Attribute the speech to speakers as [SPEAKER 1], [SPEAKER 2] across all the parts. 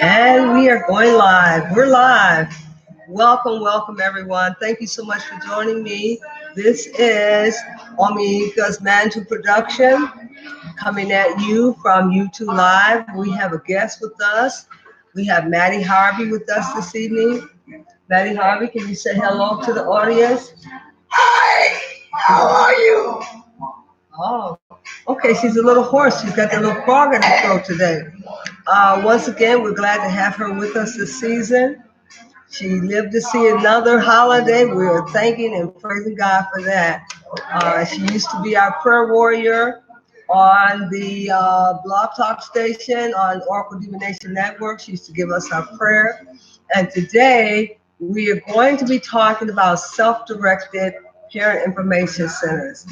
[SPEAKER 1] And we are going live. We're live. Welcome, welcome everyone. Thank you so much for joining me. This is Omika's Mantle Production coming at you from YouTube Live. We have a guest with us. We have Maddie Harvey with us this evening. Maddie Harvey, can you say hello to the audience?
[SPEAKER 2] Hi, how are you?
[SPEAKER 1] Oh, okay. She's a little hoarse. She's got that little frog in her throat today. Once again, we're glad to have her with us this season. She lived to see another holiday. We are thanking and praising God for that. She used to be our prayer warrior on the Blog Talk station on Oracle Divination Network. She used to give us our prayer. And today we are going to be talking about self-directed parent information centers.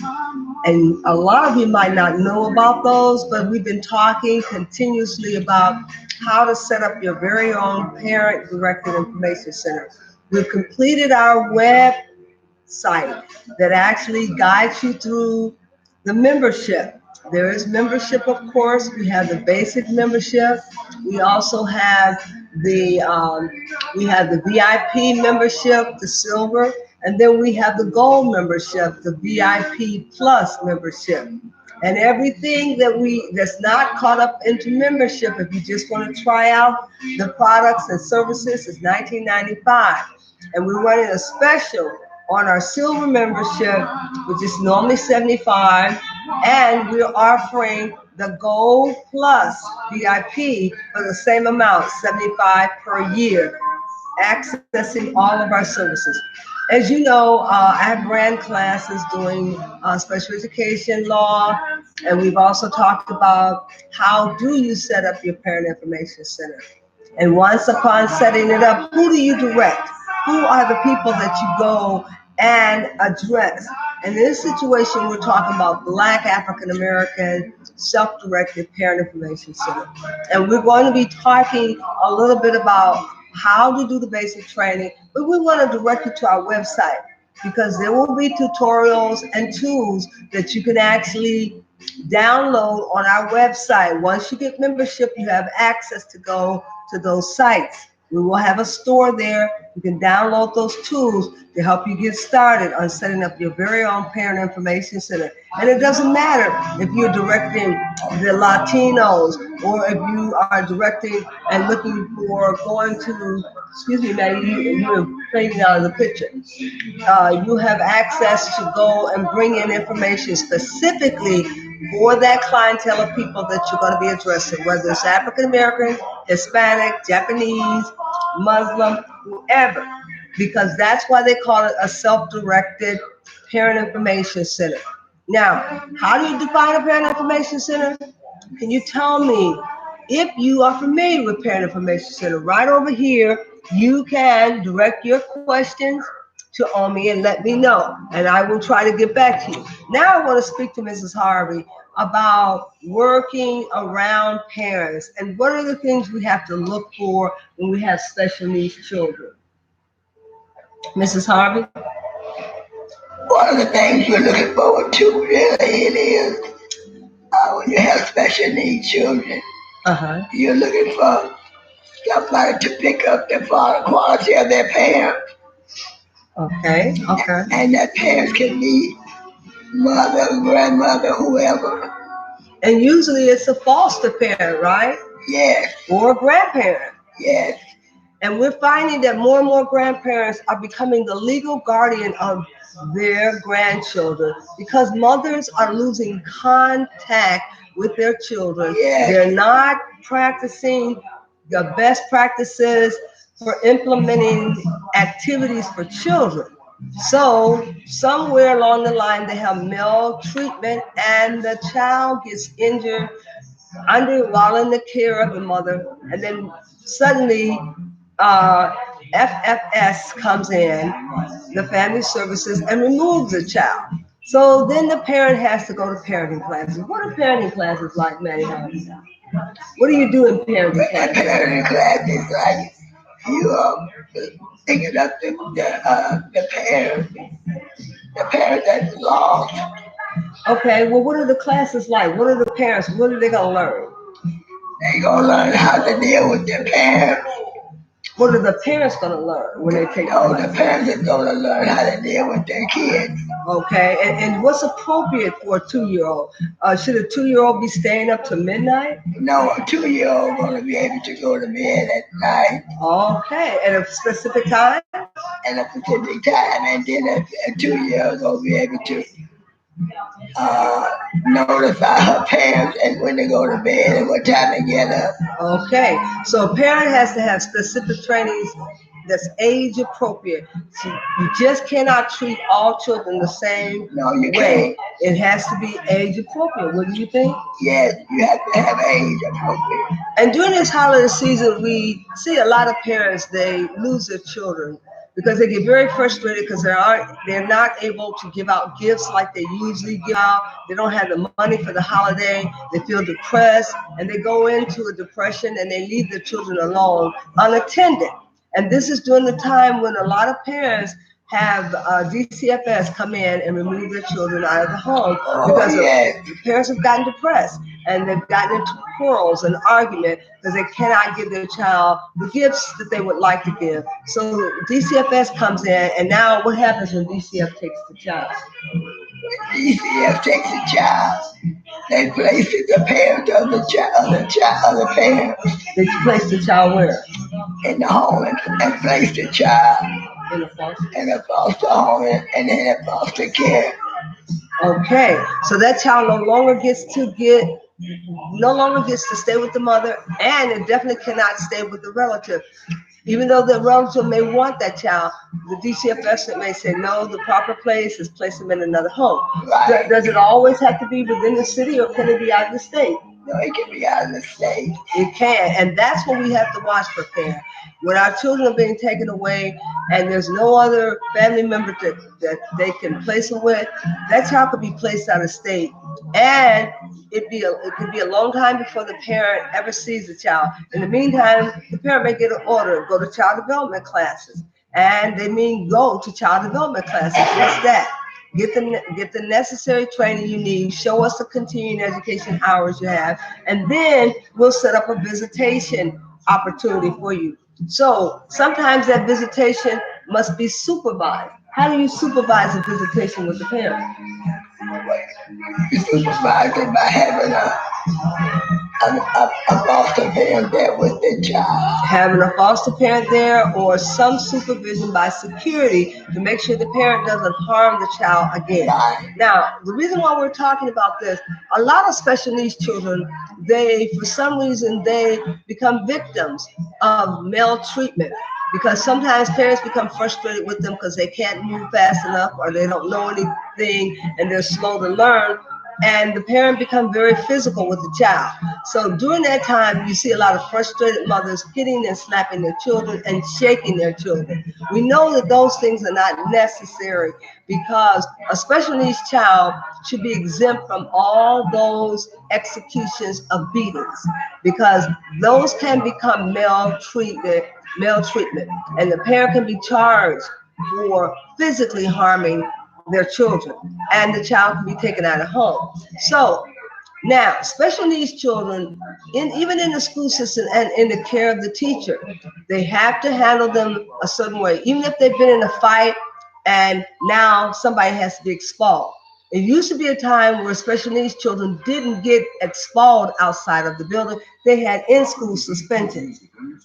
[SPEAKER 1] And a lot of you might not know about those, but we've been talking continuously about how to set up your very own parent directed information center. We've completed our website that actually guides you through the membership. There is membership, of course. We have the basic membership. We also have the VIP membership, the silver, and then we have the gold membership, the VIP plus membership. And everything that's not caught up into membership, if you just want to try out the products and services, is $19.95. And we're running a special on our silver membership, which is normally $75, and we're offering the gold plus VIP for the same amount, $75 per year, accessing all of our services. As you know, I have brand classes doing special education law, and we've also talked about how do you set up your parent information center. And once upon setting it up, who do you direct? Who are the people that you go and address? And in this situation, we're talking about Black African American self-directed parent information center. And we're going to be talking a little bit about how to do the basic training, but we want to direct you to our website because there will be tutorials and tools that you can actually download on our website. Once you get membership, you have access to go to those sites. We will have a store there. You can download those tools to help you get started on setting up your very own parent information center. And it doesn't matter if you're directing the Latinos or if you are directing and looking for going to, excuse me, Maggie, you're fading out of the picture. You have access to go and bring in information specifically for that clientele of people that you're going to be addressing, whether it's African American, Hispanic, Japanese, Muslim, whoever, because that's why they call it a self-directed parent information center. Now, how do you define a parent information center? Can you tell me if you are familiar with Parent Information Center? Right over here, you can direct your questions to Omi and let me know, and I will try to get back to you. Now I want to speak to Mrs. Harvey about working around parents and what are the things we have to look for when we have special needs children. Mrs. Harvey?
[SPEAKER 2] One of the things you're looking forward to really it is when you have special needs children, you're looking for somebody to pick up the quality of their parents.
[SPEAKER 1] Okay.
[SPEAKER 2] And that parents can be mother, grandmother, whoever.
[SPEAKER 1] And usually it's a foster parent, right?
[SPEAKER 2] Yes.
[SPEAKER 1] Or a grandparent.
[SPEAKER 2] Yes.
[SPEAKER 1] And we're finding that more and more grandparents are becoming the legal guardian of their grandchildren because mothers are losing contact with their children.
[SPEAKER 2] Yes.
[SPEAKER 1] They're not practicing the best practices for implementing activities for children. So somewhere along the line, they have maltreatment and the child gets injured while in the care of the mother, and then suddenly FFS comes in, the family services, and removes the child. So then the parent has to go to parenting classes. What are parenting classes like, Manny? What do you do in parenting classes?
[SPEAKER 2] Parenting classes like you are thinking of the parent that's lost.
[SPEAKER 1] Okay, well, what are the classes like? What are the parents? What are they going to learn?
[SPEAKER 2] They gonna learn how to deal with their parents.
[SPEAKER 1] What are the parents gonna learn when they take?
[SPEAKER 2] Oh, the parents are gonna learn how to deal with their kids.
[SPEAKER 1] Okay, and what's appropriate for a 2-year-old? Should a 2-year-old be staying up to midnight?
[SPEAKER 2] No, a 2-year-old gonna be able to go to bed at night.
[SPEAKER 1] Okay, at a specific time?
[SPEAKER 2] At a specific time, and then a 2-year-old gonna be able to notify her parents and when they go to bed and what time they get up.
[SPEAKER 1] Okay, so a parent has to have specific trainings that's age appropriate. So you just cannot treat all children the same
[SPEAKER 2] way.
[SPEAKER 1] Can't. It has to be age appropriate. What do you think?
[SPEAKER 2] Yes, you have to have age appropriate.
[SPEAKER 1] And during this holiday season, we see a lot of parents, they lose their children because they get very frustrated because they're not able to give out gifts like they usually give out. They don't have the money for the holiday. They feel depressed and they go into a depression and they leave their children alone unattended. And this is during the time when a lot of parents have DCFS come in and remove their children out of the home because the parents have gotten depressed and they've gotten into quarrels and argument because they cannot give their child the gifts that they would like to give. So DCFS comes in, and now what happens when DCF takes the child?
[SPEAKER 2] DCF takes the child. They place the parent of the parent.
[SPEAKER 1] They place the child where?
[SPEAKER 2] In the home and place the child in a foster home and in foster care.
[SPEAKER 1] Okay, so that child no longer gets to stay with the mother, and it definitely cannot stay with the relative. Even though the relative may want that child, the DCFS may say, no, the proper place is place them in another home.
[SPEAKER 2] Right.
[SPEAKER 1] Does it always have to be within the city, or can it be out of the state?
[SPEAKER 2] No, it can be out of the state.
[SPEAKER 1] It can, and that's what we have to watch for, parents. When our children are being taken away and there's no other family member that they can place them with, that child could be placed out of state. And it could be a long time before the parent ever sees the child. In the meantime, the parent may get an order, go to child development classes. And they mean go to child development classes. What's that? Get the necessary training you need. Show us the continuing education hours you have, and then we'll set up a visitation opportunity for you. So sometimes that visitation must be supervised. How do you supervise a visitation with the parent?
[SPEAKER 2] You supervise it by having a foster parent there with the child.
[SPEAKER 1] Having a foster parent there, or some supervision by security to make sure the parent doesn't harm the child again.
[SPEAKER 2] Right.
[SPEAKER 1] Now, the reason why we're talking about this, a lot of special needs children, for some reason, they become victims of maltreatment. Because sometimes parents become frustrated with them because they can't move fast enough, or they don't know anything and they're slow to learn. And the parent becomes very physical with the child. So during that time, you see a lot of frustrated mothers hitting and slapping their children and shaking their children. We know that those things are not necessary, because a special needs child should be exempt from all those executions of beatings, because those can become maltreatment, and the parent can be charged for physically harming their children, and the child can be taken out of home. So now, special needs children, even in the school system and in the care of the teacher, they have to handle them a certain way, even if they've been in a fight and now somebody has to be expelled. It used to be a time where special needs children didn't get expelled outside of the building. They had in-school suspensions.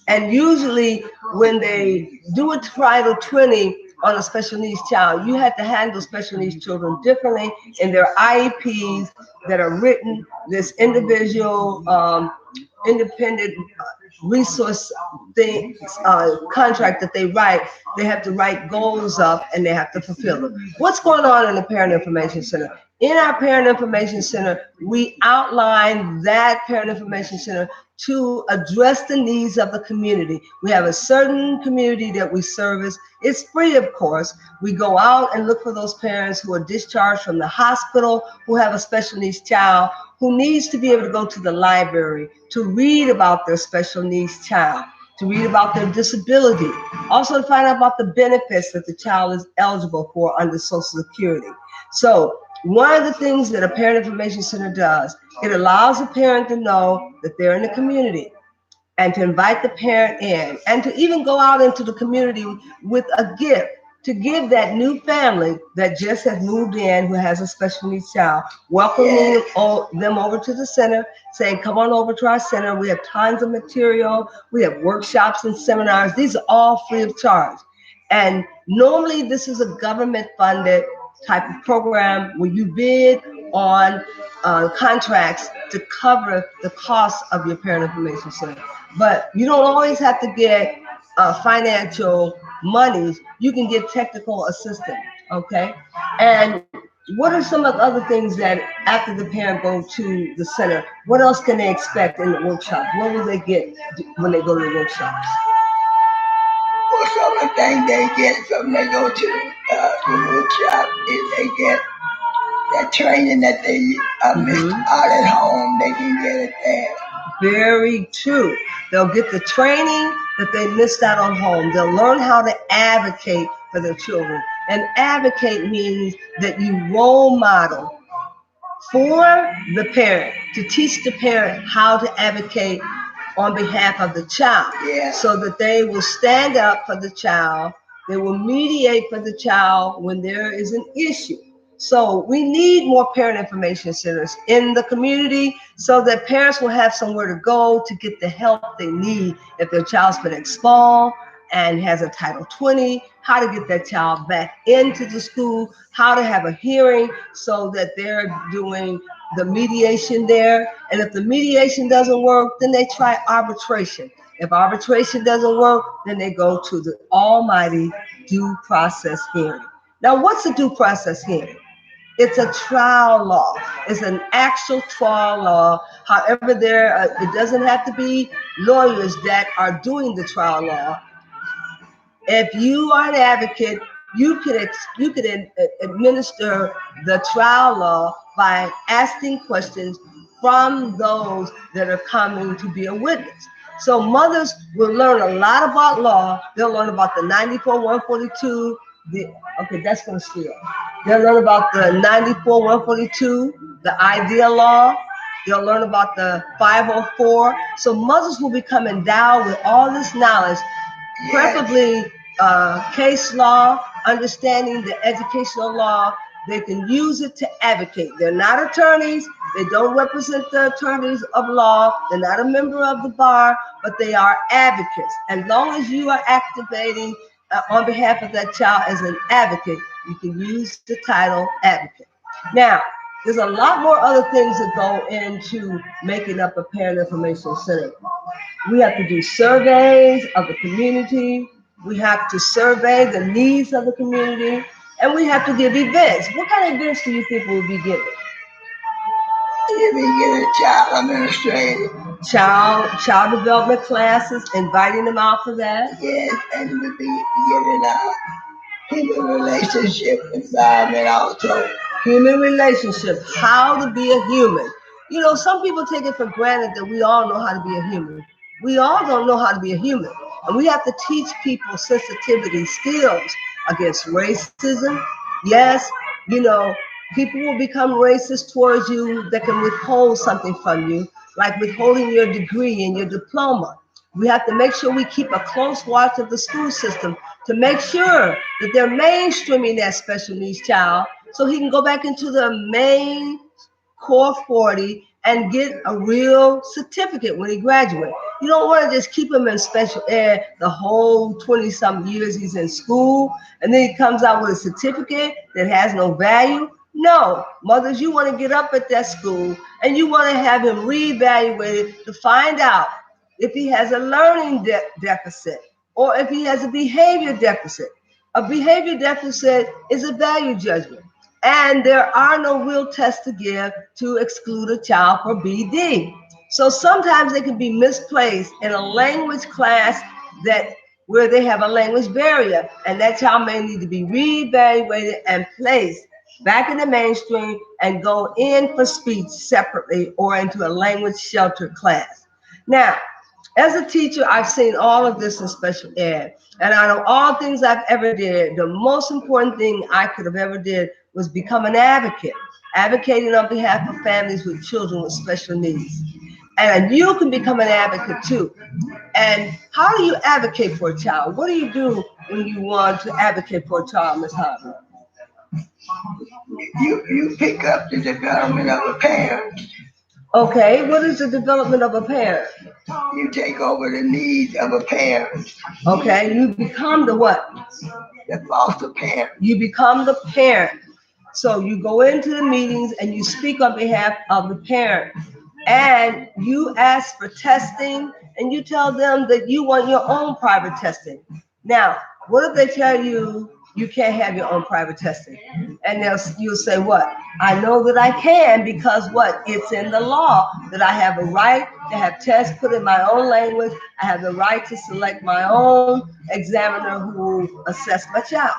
[SPEAKER 1] And usually when they do a Title 20 on a special needs child, you had to handle special needs children differently in their IEPs that are written, this individual independent resource contract that they write. They have to write goals up and they have to fulfill them. What's going on in the Parent Information Center? In our Parent Information Center, we outline that Parent Information Center to address the needs of the community. We have a certain community that we service. It's free, of course. We go out and look for those parents who are discharged from the hospital, who have a special needs child, who needs to be able to go to the library to read about their special needs child, to read about their disability, also to find out about the benefits that the child is eligible for under Social Security. So One of the things that a parent information center does, it allows the parent to know that they're in the community and to invite the parent in and to even go out into the community with a gift to give that new family that just has moved in who has a special needs child, welcoming them over to the center, saying, come on over to our center. We have tons of material. We have workshops and seminars. These are all free of charge. And normally this is a government funded type of program where you bid on contracts to cover the cost of your parent information center. But you don't always have to get financial monies. You can get technical assistance, okay? And what are some of the other things that after the parent go to the center, what else can they expect in the workshop? What will they get when they go to the workshops?
[SPEAKER 2] Well, some of the things they get from they go to the workshop is they get that training that they missed out at home. They can get it there.
[SPEAKER 1] Very true. They'll get the training that they missed out on home. They'll learn how to advocate for their children. And advocate means that you role model for the parent, to teach the parent how to advocate on behalf of the child, so that they will stand up for the child. They will mediate for the child when there is an issue. So we need more parent information centers in the community so that parents will have somewhere to go to get the help they need if their child's been expelled and has a Title 20, how to get that child back into the school, how to have a hearing so that they're doing the mediation there. And if the mediation doesn't work, then they try arbitration. If arbitration doesn't work, then they go to the almighty due process hearing. Now, what's a due process hearing? It's a trial law. It's an actual trial law. However, it doesn't have to be lawyers that are doing the trial law. If you are an advocate, you could administer the trial law by asking questions from those that are coming to be a witness. So mothers will learn a lot about law. They'll learn about the 94-142. Okay, that's going to steal. They'll learn about the 94-142, the IDEA law. They'll learn about the 504. So mothers will become endowed with all this knowledge, preferably case law, understanding the educational law. They can use it to advocate. They're not attorneys. They don't represent the attorneys of law. They're not a member of the bar, but they are advocates. As long as you are activating on behalf of that child as an advocate, you can use the title advocate. Now, there's a lot more other things that go into making up a parent information center. We have to do surveys of the community. We have to survey the needs of the community, and we have to give events. What kind of events do you think we'll be giving?
[SPEAKER 2] You'll be giving child administration,
[SPEAKER 1] child development classes, inviting them out for that.
[SPEAKER 2] Yes, and we'll be giving human relationship environment also.
[SPEAKER 1] Human relationships, how to be a human. You know, some people take it for granted that we all know how to be a human. We all don't know how to be a human. And we have to teach people sensitivity skills against racism. Yes, you know, people will become racist towards you that can withhold something from you, like withholding your degree and your diploma. We have to make sure we keep a close watch of the school system to make sure that they're mainstreaming that special needs child so he can go back into the main core 40 and get a real certificate when he graduates. You don't want to just keep him in special ed the whole 20-something years he's in school, and then he comes out with a certificate that has no value. No, mothers, you want to get up at that school and you want to have him reevaluated to find out if he has a learning deficit or if he has a behavior deficit. A behavior deficit is a value judgment. And there are no real tests to give to exclude a child for BD. So sometimes they can be misplaced in a language class where they have a language barrier, and that child may need to be reevaluated and placed back in the mainstream and go in for speech separately or into a language sheltered class. Now, as a teacher, I've seen all of this in special ed, and out of all things I've ever did, the most important thing I could have ever did was become an advocate. advocating on behalf of families with children with special needs. And you can become an advocate too. And how do you advocate for a child? What do you do when you want to advocate for a child, Ms. Harvey?
[SPEAKER 2] You pick up the development of a parent.
[SPEAKER 1] Okay, what is the development of a parent?
[SPEAKER 2] You take over the needs of a parent.
[SPEAKER 1] Okay, you become the what?
[SPEAKER 2] The foster parent.
[SPEAKER 1] You become the parent. So you go into the meetings and you speak on behalf of the parent. And you ask for testing and you tell them that you want your own private testing. Now, what if they tell you you can't have your own private testing? And you'll say, what? I know that I can because what? It's in the law that I have a right to have tests put in my own language. I have the right to select my own examiner who will assess my child.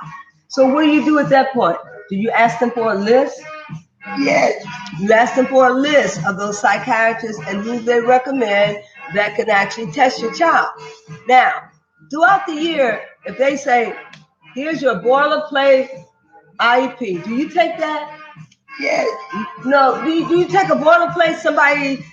[SPEAKER 1] So what do you do at that point? Do you ask them for a list?
[SPEAKER 2] Yes.
[SPEAKER 1] You ask them for a list of those psychiatrists and who they recommend that can actually test your child. Now, throughout the year, if they say, here's your boilerplate IEP, do you take that?
[SPEAKER 2] Yes.
[SPEAKER 1] No, do you take a boilerplate, somebody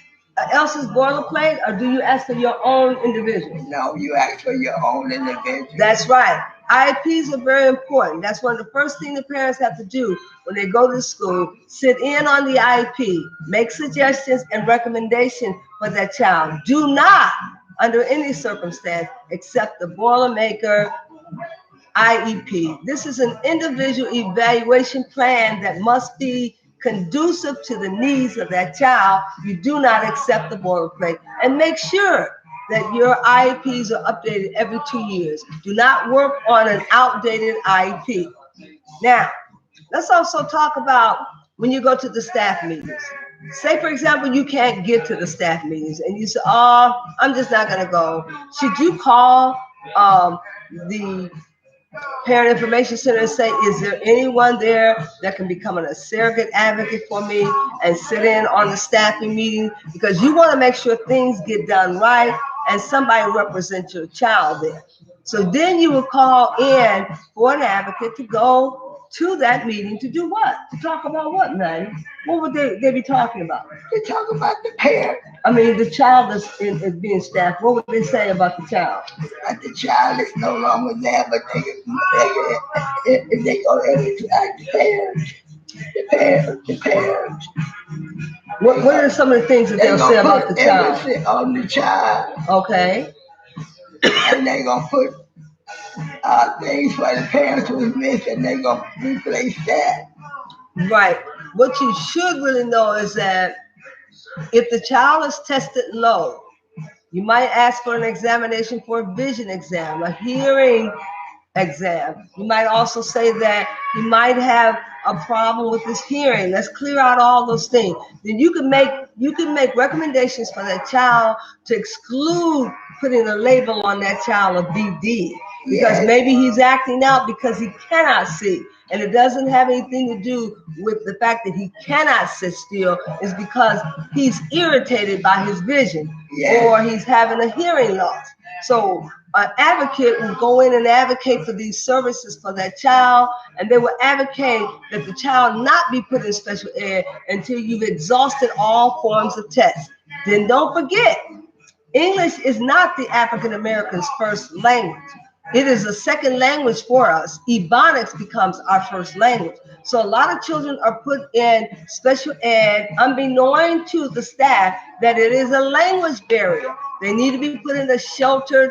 [SPEAKER 1] else's boilerplate, or do you ask for your own individual?
[SPEAKER 2] No, you ask for your own individual.
[SPEAKER 1] That's right. IEPs are very important. That's one of the first things the parents have to do when they go to school. Sit in on the IEP, make suggestions and recommendations for that child. Do not, under any circumstance, accept the Boilermaker IEP. This is an individual evaluation plan that must be conducive to the needs of that child. You do not accept the boilerplate. And make sure that your IEPs are updated every 2 years. Do not work on an outdated IEP. Now, let's also talk about when you go to the staff meetings. Say, for example, you can't get to the staff meetings and you say, oh, I'm just not going to go. Should you call the Parent Information Center and say, is there anyone there that can become a surrogate advocate for me and sit in on the staffing meeting? Because you want to make sure things get done right and somebody represents your child there. So then you will call in for an advocate to go to that meeting to do what? To talk about what, man? What would they be talking about?
[SPEAKER 2] They talk about the parent.
[SPEAKER 1] I mean, the child is being staffed. What would they say about the child?
[SPEAKER 2] The child is no longer there, but they go every track the parents.
[SPEAKER 1] What are some of the things that they'll say about the child?
[SPEAKER 2] On the child.
[SPEAKER 1] Okay.
[SPEAKER 2] And they're gonna put things for the parents who's missing. They're gonna replace that.
[SPEAKER 1] Right. What you should really know is that if the child is tested low, you might ask for an examination for a vision exam, a hearing exam. You might also say that he might have a problem with his hearing. Let's clear out all those things. Then you can make recommendations for that child to exclude putting a label on that child of BD. Because maybe he's acting out because he cannot see. And it doesn't have anything to do with the fact that he cannot sit still. It's because he's irritated by his vision or he's having a hearing loss. So an advocate will go in and advocate for these services for that child, and they will advocate that the child not be put in special ed until you've exhausted all forms of tests. Then don't forget, English is not the African American's first language. It is a second language for us. Ebonics becomes our first language. So a lot of children are put in special ed, unbeknown to the staff that it is a language barrier. They need to be put in a sheltered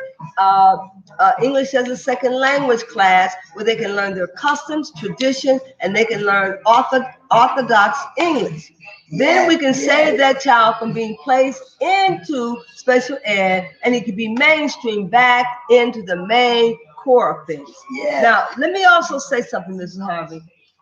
[SPEAKER 1] English as a second language class where they can learn their customs, traditions, and they can learn orthodox English. Then we can save that child from being placed into special ed, and he can be mainstreamed back into the main core of things. Now, let me also say something, Mrs. Harvey.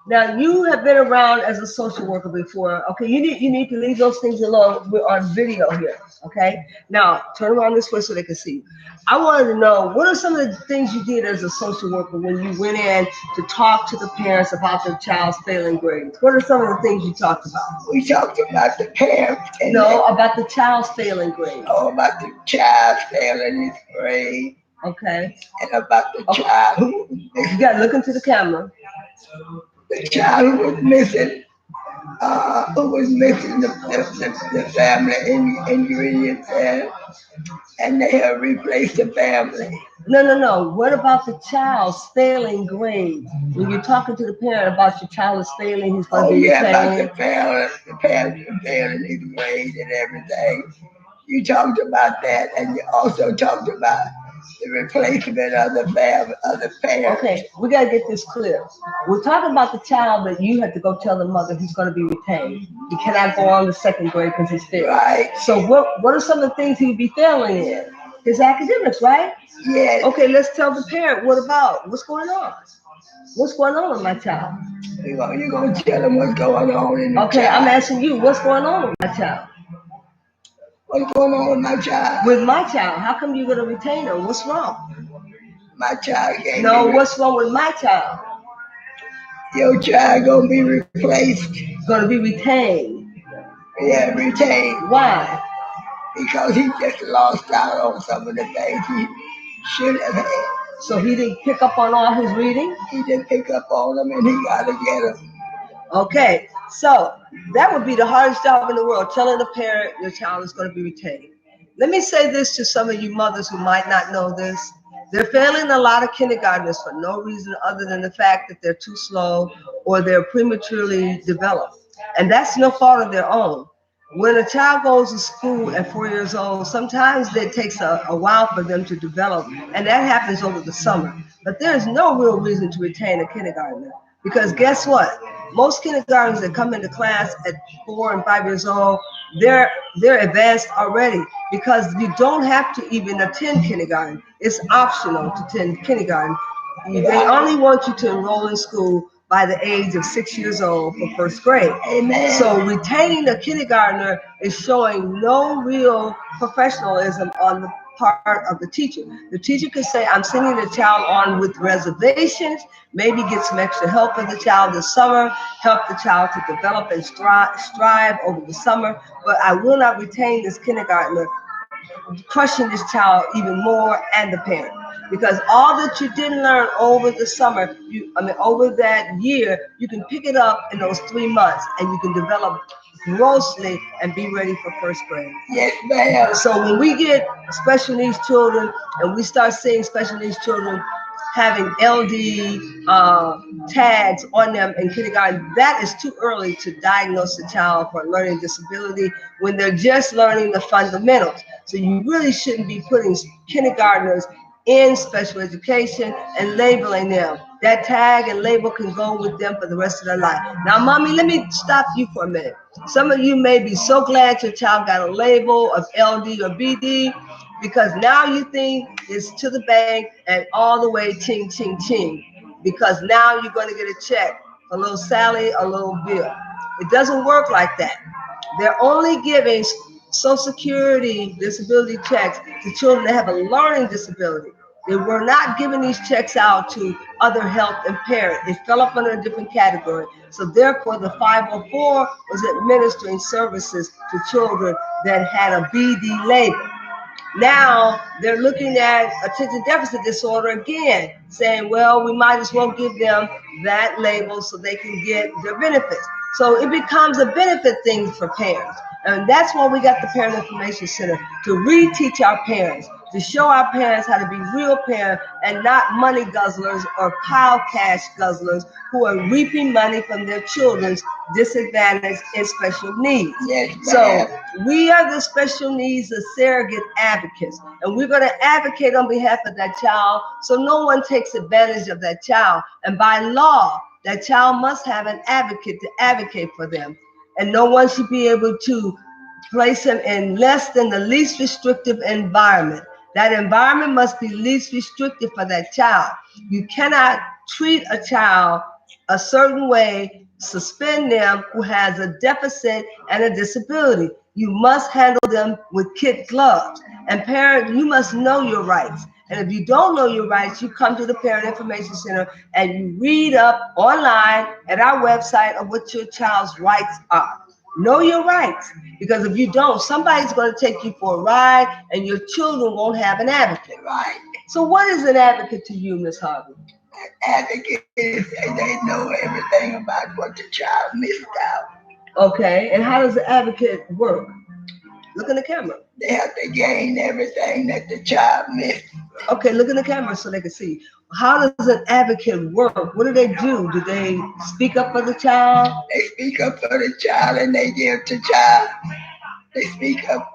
[SPEAKER 1] Now, you have been around as a social worker before. Okay, you need to leave those things alone. We're on video here. Okay. Now, turn around this way so they can see you. I wanted to know, what are some of the things you did as a social worker when you went in to talk to the parents about their child's failing grades? What are some of the things you talked about?
[SPEAKER 2] We talked about the parents.
[SPEAKER 1] About the child's failing grade.
[SPEAKER 2] Oh, about the child failing his grade.
[SPEAKER 1] Okay.
[SPEAKER 2] And about the child who...
[SPEAKER 1] You got to look into the camera.
[SPEAKER 2] The child who was missing Who was mixing the family ingredients there, and they have replaced the family.
[SPEAKER 1] No. What about the child's failing grades? When you're talking to the parent about your child is failing, he's going to be
[SPEAKER 2] yeah, about
[SPEAKER 1] retained.
[SPEAKER 2] the parent failing his grade and everything. You talked about that, and you also talked about the replacement of the parent.
[SPEAKER 1] Okay, we gotta get this clear. We're talking about the child that you have to go tell the mother he's gonna be retained. He cannot go on to second grade because he's failing.
[SPEAKER 2] Right.
[SPEAKER 1] So what are some of the things he'd be failing in? His academics, right?
[SPEAKER 2] Yes.
[SPEAKER 1] Okay, let's tell the parent what about? What's going on? What's going on with my child?
[SPEAKER 2] You're gonna tell him what's going on in the
[SPEAKER 1] Okay,
[SPEAKER 2] child.
[SPEAKER 1] I'm asking you, what's going on with my child?
[SPEAKER 2] What's going on with my child?
[SPEAKER 1] With my child, how come you're gonna retain him? What's wrong?
[SPEAKER 2] My child can't.
[SPEAKER 1] No, what's wrong with my child?
[SPEAKER 2] Your child gonna be replaced.
[SPEAKER 1] Gonna be retained.
[SPEAKER 2] Yeah, retained.
[SPEAKER 1] Why?
[SPEAKER 2] Because he just lost out on some of the things he should have had.
[SPEAKER 1] So he didn't pick up on all his reading?
[SPEAKER 2] He didn't pick up on them, and he gotta get them.
[SPEAKER 1] Okay, so that would be the hardest job in the world, telling a parent your child is going to be retained. Let me say this to some of you mothers who might not know this. They're failing a lot of kindergartners for no reason other than the fact that they're too slow or they're prematurely developed. And that's no fault of their own. When a child goes to school at 4 years old, sometimes it takes a while for them to develop, and that happens over the summer. But there's no real reason to retain a kindergartner because guess what? Most kindergartners that come into class at 4 and 5 years old, they're advanced already because you don't have to even attend kindergarten. It's optional to attend kindergarten. They only want you to enroll in school by the age of 6 years old for first grade.
[SPEAKER 2] Amen.
[SPEAKER 1] So retaining a kindergartner is showing no real professionalism on the part of the teacher. The teacher could say, I'm sending the child on with reservations, maybe get some extra help for the child this summer, help the child to develop and strive over the summer, but I will not retain this kindergartner, crushing this child even more and the parent. Because all that you didn't learn over the summer, over that year, you can pick it up in those 3 months and you can develop grossly and be ready for first grade.
[SPEAKER 2] Yes, ma'am.
[SPEAKER 1] So when we get special needs children and we start seeing special needs children having LD tags on them in kindergarten, that is too early to diagnose a child for learning disability when they're just learning the fundamentals. So you really shouldn't be putting kindergartners in special education and labeling them. That tag and label can go with them for the rest of their life. Now, mommy, let me stop you for a minute. Some of you may be so glad your child got a label of LD or BD because now you think it's to the bank and all the way ching, ching, ching. Because now you're going to get a check, a little Sally, a little Bill. It doesn't work like that. They're only giving Social Security disability checks to children that have a learning disability. They were not giving these checks out to other health impaired. They fell up under a different category. So therefore, the 504 was administering services to children that had a BD label. Now they're looking at attention deficit disorder again, saying, well, we might as well give them that label so they can get their benefits. So it becomes a benefit thing for parents. And that's why we got the Parent Information Center, to reteach our parents, to show our parents how to be real parents and not money guzzlers or pile cash guzzlers who are reaping money from their children's disadvantaged and special needs.
[SPEAKER 2] Yes,
[SPEAKER 1] so we are the special needs, the surrogate advocates, and we're going to advocate on behalf of that child so no one takes advantage of that child. And by law, that child must have an advocate to advocate for them. And no one should be able to place them in less than the least restrictive environment. That environment must be least restrictive for that child. You cannot treat a child a certain way, suspend them who has a deficit and a disability. You must handle them with kid gloves. And parent, you must know your rights. And if you don't know your rights, you come to the Parent Information Center and you read up online at our website of what your child's rights are. Know your rights, because if you don't, somebody's going to take you for a ride and your children won't have an advocate.
[SPEAKER 2] Right.
[SPEAKER 1] So what is an advocate to you, Ms. Harvey?
[SPEAKER 2] An advocate is they know everything about what the child missed out.
[SPEAKER 1] Okay, and how does the advocate work? Look in the camera.
[SPEAKER 2] They have to gain everything that the child missed.
[SPEAKER 1] Okay, look in the camera so they can see. How does an advocate work? What do they do? Do they speak up for the child?
[SPEAKER 2] They speak up for the child and they give the child. They speak up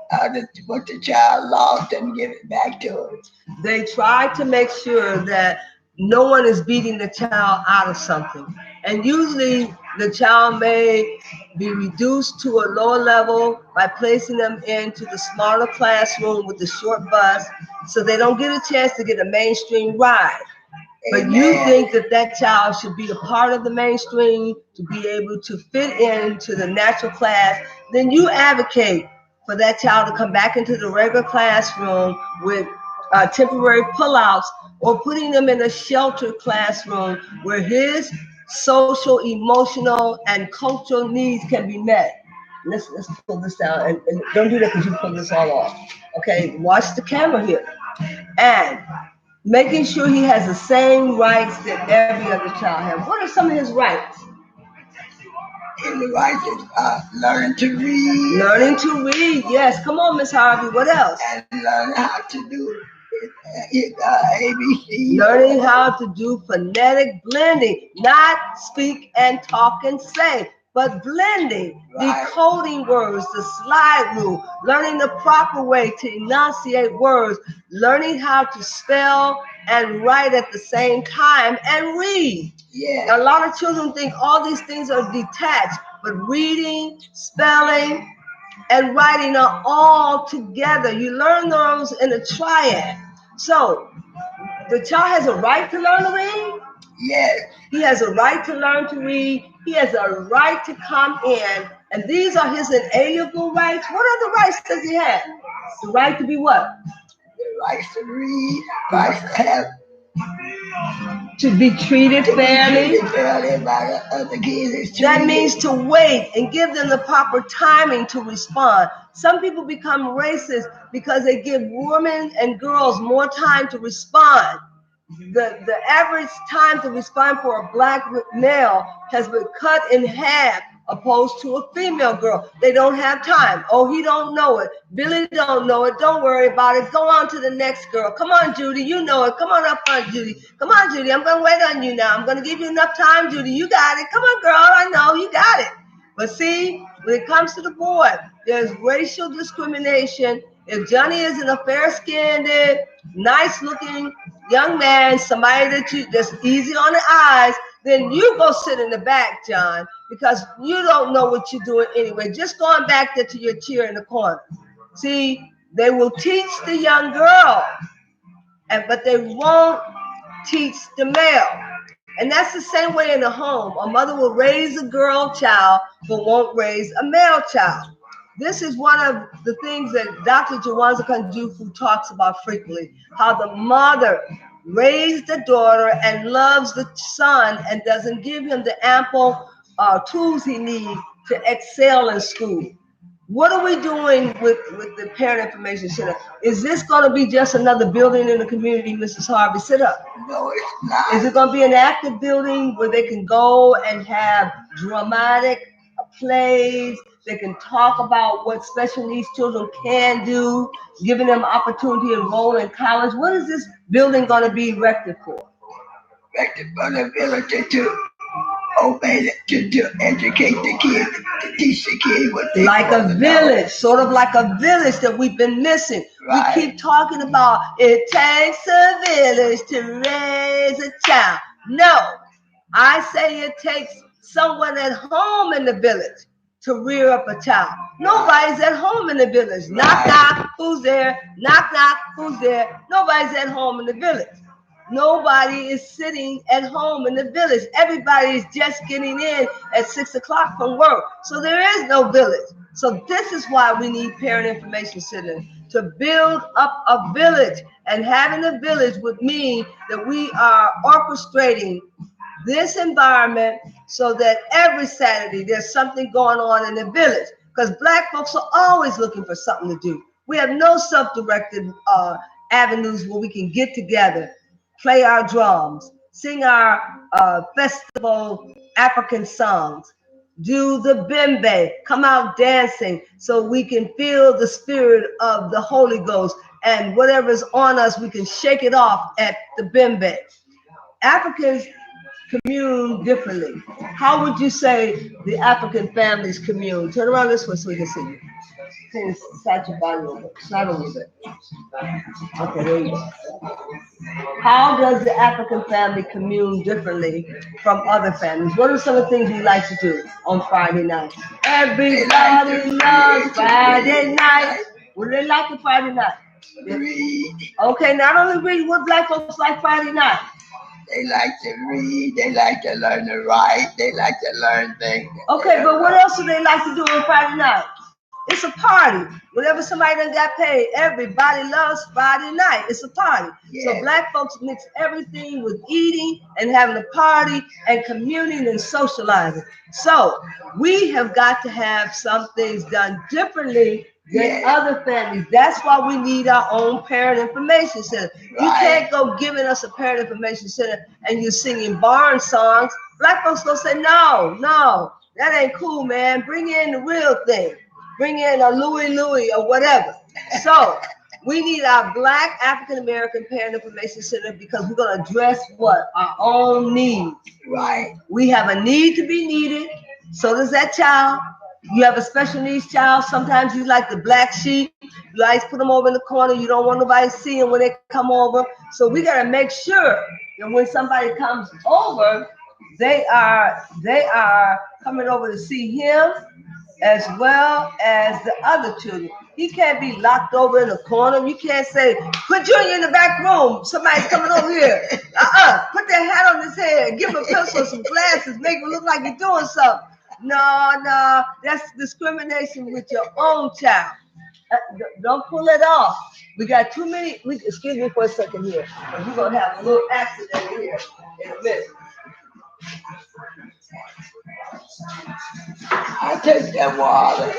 [SPEAKER 2] what the child lost and give it back to it.
[SPEAKER 1] They try to make sure that no one is beating the child out of something. And usually the child may be reduced to a lower level by placing them into the smaller classroom with the short bus so they don't get a chance to get a mainstream ride. But you think that that child should be a part of the mainstream to be able to fit into the natural class, then you advocate for that child to come back into the regular classroom with temporary pullouts or putting them in a sheltered classroom where his social, emotional, and cultural needs can be met. Let's pull this down and don't do that because you pull this all off. Okay, watch the camera here. And making sure he has the same rights that every other child has. What are some of his rights?
[SPEAKER 2] And the rights is learning to read.
[SPEAKER 1] Learning to read, yes. Come on, Miss Harvey. What else?
[SPEAKER 2] And learn how to do ABC.
[SPEAKER 1] Learning how to do phonetic blending, not speak and talk and say, but blending, right. Decoding words, the slide rule, learning the proper way to enunciate words, learning how to spell and write at the same time and read.
[SPEAKER 2] Yeah.
[SPEAKER 1] A lot of children think all these things are detached, but reading, spelling, and writing are all together. You learn those in a triad. So the child has a right to learn to read.
[SPEAKER 2] Yes.
[SPEAKER 1] He has a right to learn to read. He has a right to come in. And these are his inalienable rights. What other rights does he have? The right to be what?
[SPEAKER 2] The rights to read, rights to have.
[SPEAKER 1] To be treated fairly.
[SPEAKER 2] By the other kids.
[SPEAKER 1] That means to wait and give them the proper timing to respond. Some people become racist because they give women and girls more time to respond. The average time to respond for a black male has been cut in half opposed to a female girl. They don't have time. Oh, he don't know it. Billy don't know it. Don't worry about it. Go on to the next girl. Come on, Judy. You know it. Come on up front, Judy. Come on, Judy. I'm going to wait on you now. I'm going to give you enough time, Judy. You got it. Come on, girl. I know you got it. But see, when it comes to the boy, there's racial discrimination. If Johnny isn't a fair-skinned, nice-looking young man, somebody that's easy on the eyes, then you go sit in the back, John, because you don't know what you're doing anyway. Just going back there to your chair in the corner. See, they will teach the young girl, but they won't teach the male. And that's the same way in the home. A mother will raise a girl child, but won't raise a male child. This is one of the things that Dr. Jawanza Kanjufu talks about frequently, how the mother raised the daughter and loves the son and doesn't give him the ample tools he needs to excel in school. What are we doing with the Parent Information Center? Is this going to be just another building in the community, Mrs. Harvey? Sit up.
[SPEAKER 2] No, it's not.
[SPEAKER 1] Is it going to be an active building where they can go and have dramatic plays? They can talk about what special needs children can do, giving them opportunity to enroll in college. What is this building going to be erected for?
[SPEAKER 2] Erected for the ability to obey, to educate the kids, to teach the kids what they
[SPEAKER 1] like a village, sort of like a village that we've been missing. Right. We keep talking about it takes a village to raise a child. No, I say it takes someone at home in the village to rear up a child. Nobody's at home in the village. Knock, knock, who's there? Knock, knock, who's there? Nobody's at home in the village. Nobody is sitting at home in the village. Everybody is just getting in at 6 o'clock from work. So there is no village. So this is why we need Parent Information Center, to build up a village. And having a village would mean that we are orchestrating this environment so that every Saturday there's something going on in the village. Because Black folks are always looking for something to do. We have no self-directed avenues where we can get together, play our drums, sing our festival African songs, do the bembe, come out dancing so we can feel the spirit of the Holy Ghost, and whatever's on us, we can shake it off at the bembe. Africans commune differently. How would you say the African families commune? Turn around this way so we can see you. Can you slide your body over? Slide a little bit. Okay, there you go. How does the African family commune differently from other families? What are some of the things you like to do on Friday night? Everybody loves Friday night. What do they like on Friday night?
[SPEAKER 2] Read.
[SPEAKER 1] Okay, not only read, what black folks like Friday night?
[SPEAKER 2] They like to read, they like to learn to write, they like to learn things.
[SPEAKER 1] Okay, but what else do they like to do on Friday night? It's a party. Whenever somebody done got paid, everybody loves Friday night. It's a party. Yeah. So black folks mix everything with eating and having a party and communing and socializing. So we have got to have some things done differently than other families. That's why we need our own parent information center. You can't go giving us a parent information center and you're singing barn songs. Black folks gonna say, no, that ain't cool, man. Bring in the real thing. Bring in a Louie or whatever. So we need our Black African American Parent Information Center because we're going to address what? Our own needs.
[SPEAKER 2] Right.
[SPEAKER 1] We have a need to be needed. So does that child. You have a special needs child. Sometimes you like the black sheep. You always put them over in the corner. You don't want nobody to see them when they come over. So we got to make sure that when somebody comes over, they are coming over to see him as well as the other children. He can't be locked over in a corner. You can't say, put Junior in the back room. Somebody's coming over here. Put that hat on his head. Give him a pencil and some glasses. Make him look like he's doing something. No. That's discrimination with your own child. Don't pull it off. We got too many. Excuse me for a second here. We're going to have a little accident here in a minute.
[SPEAKER 2] I take that water.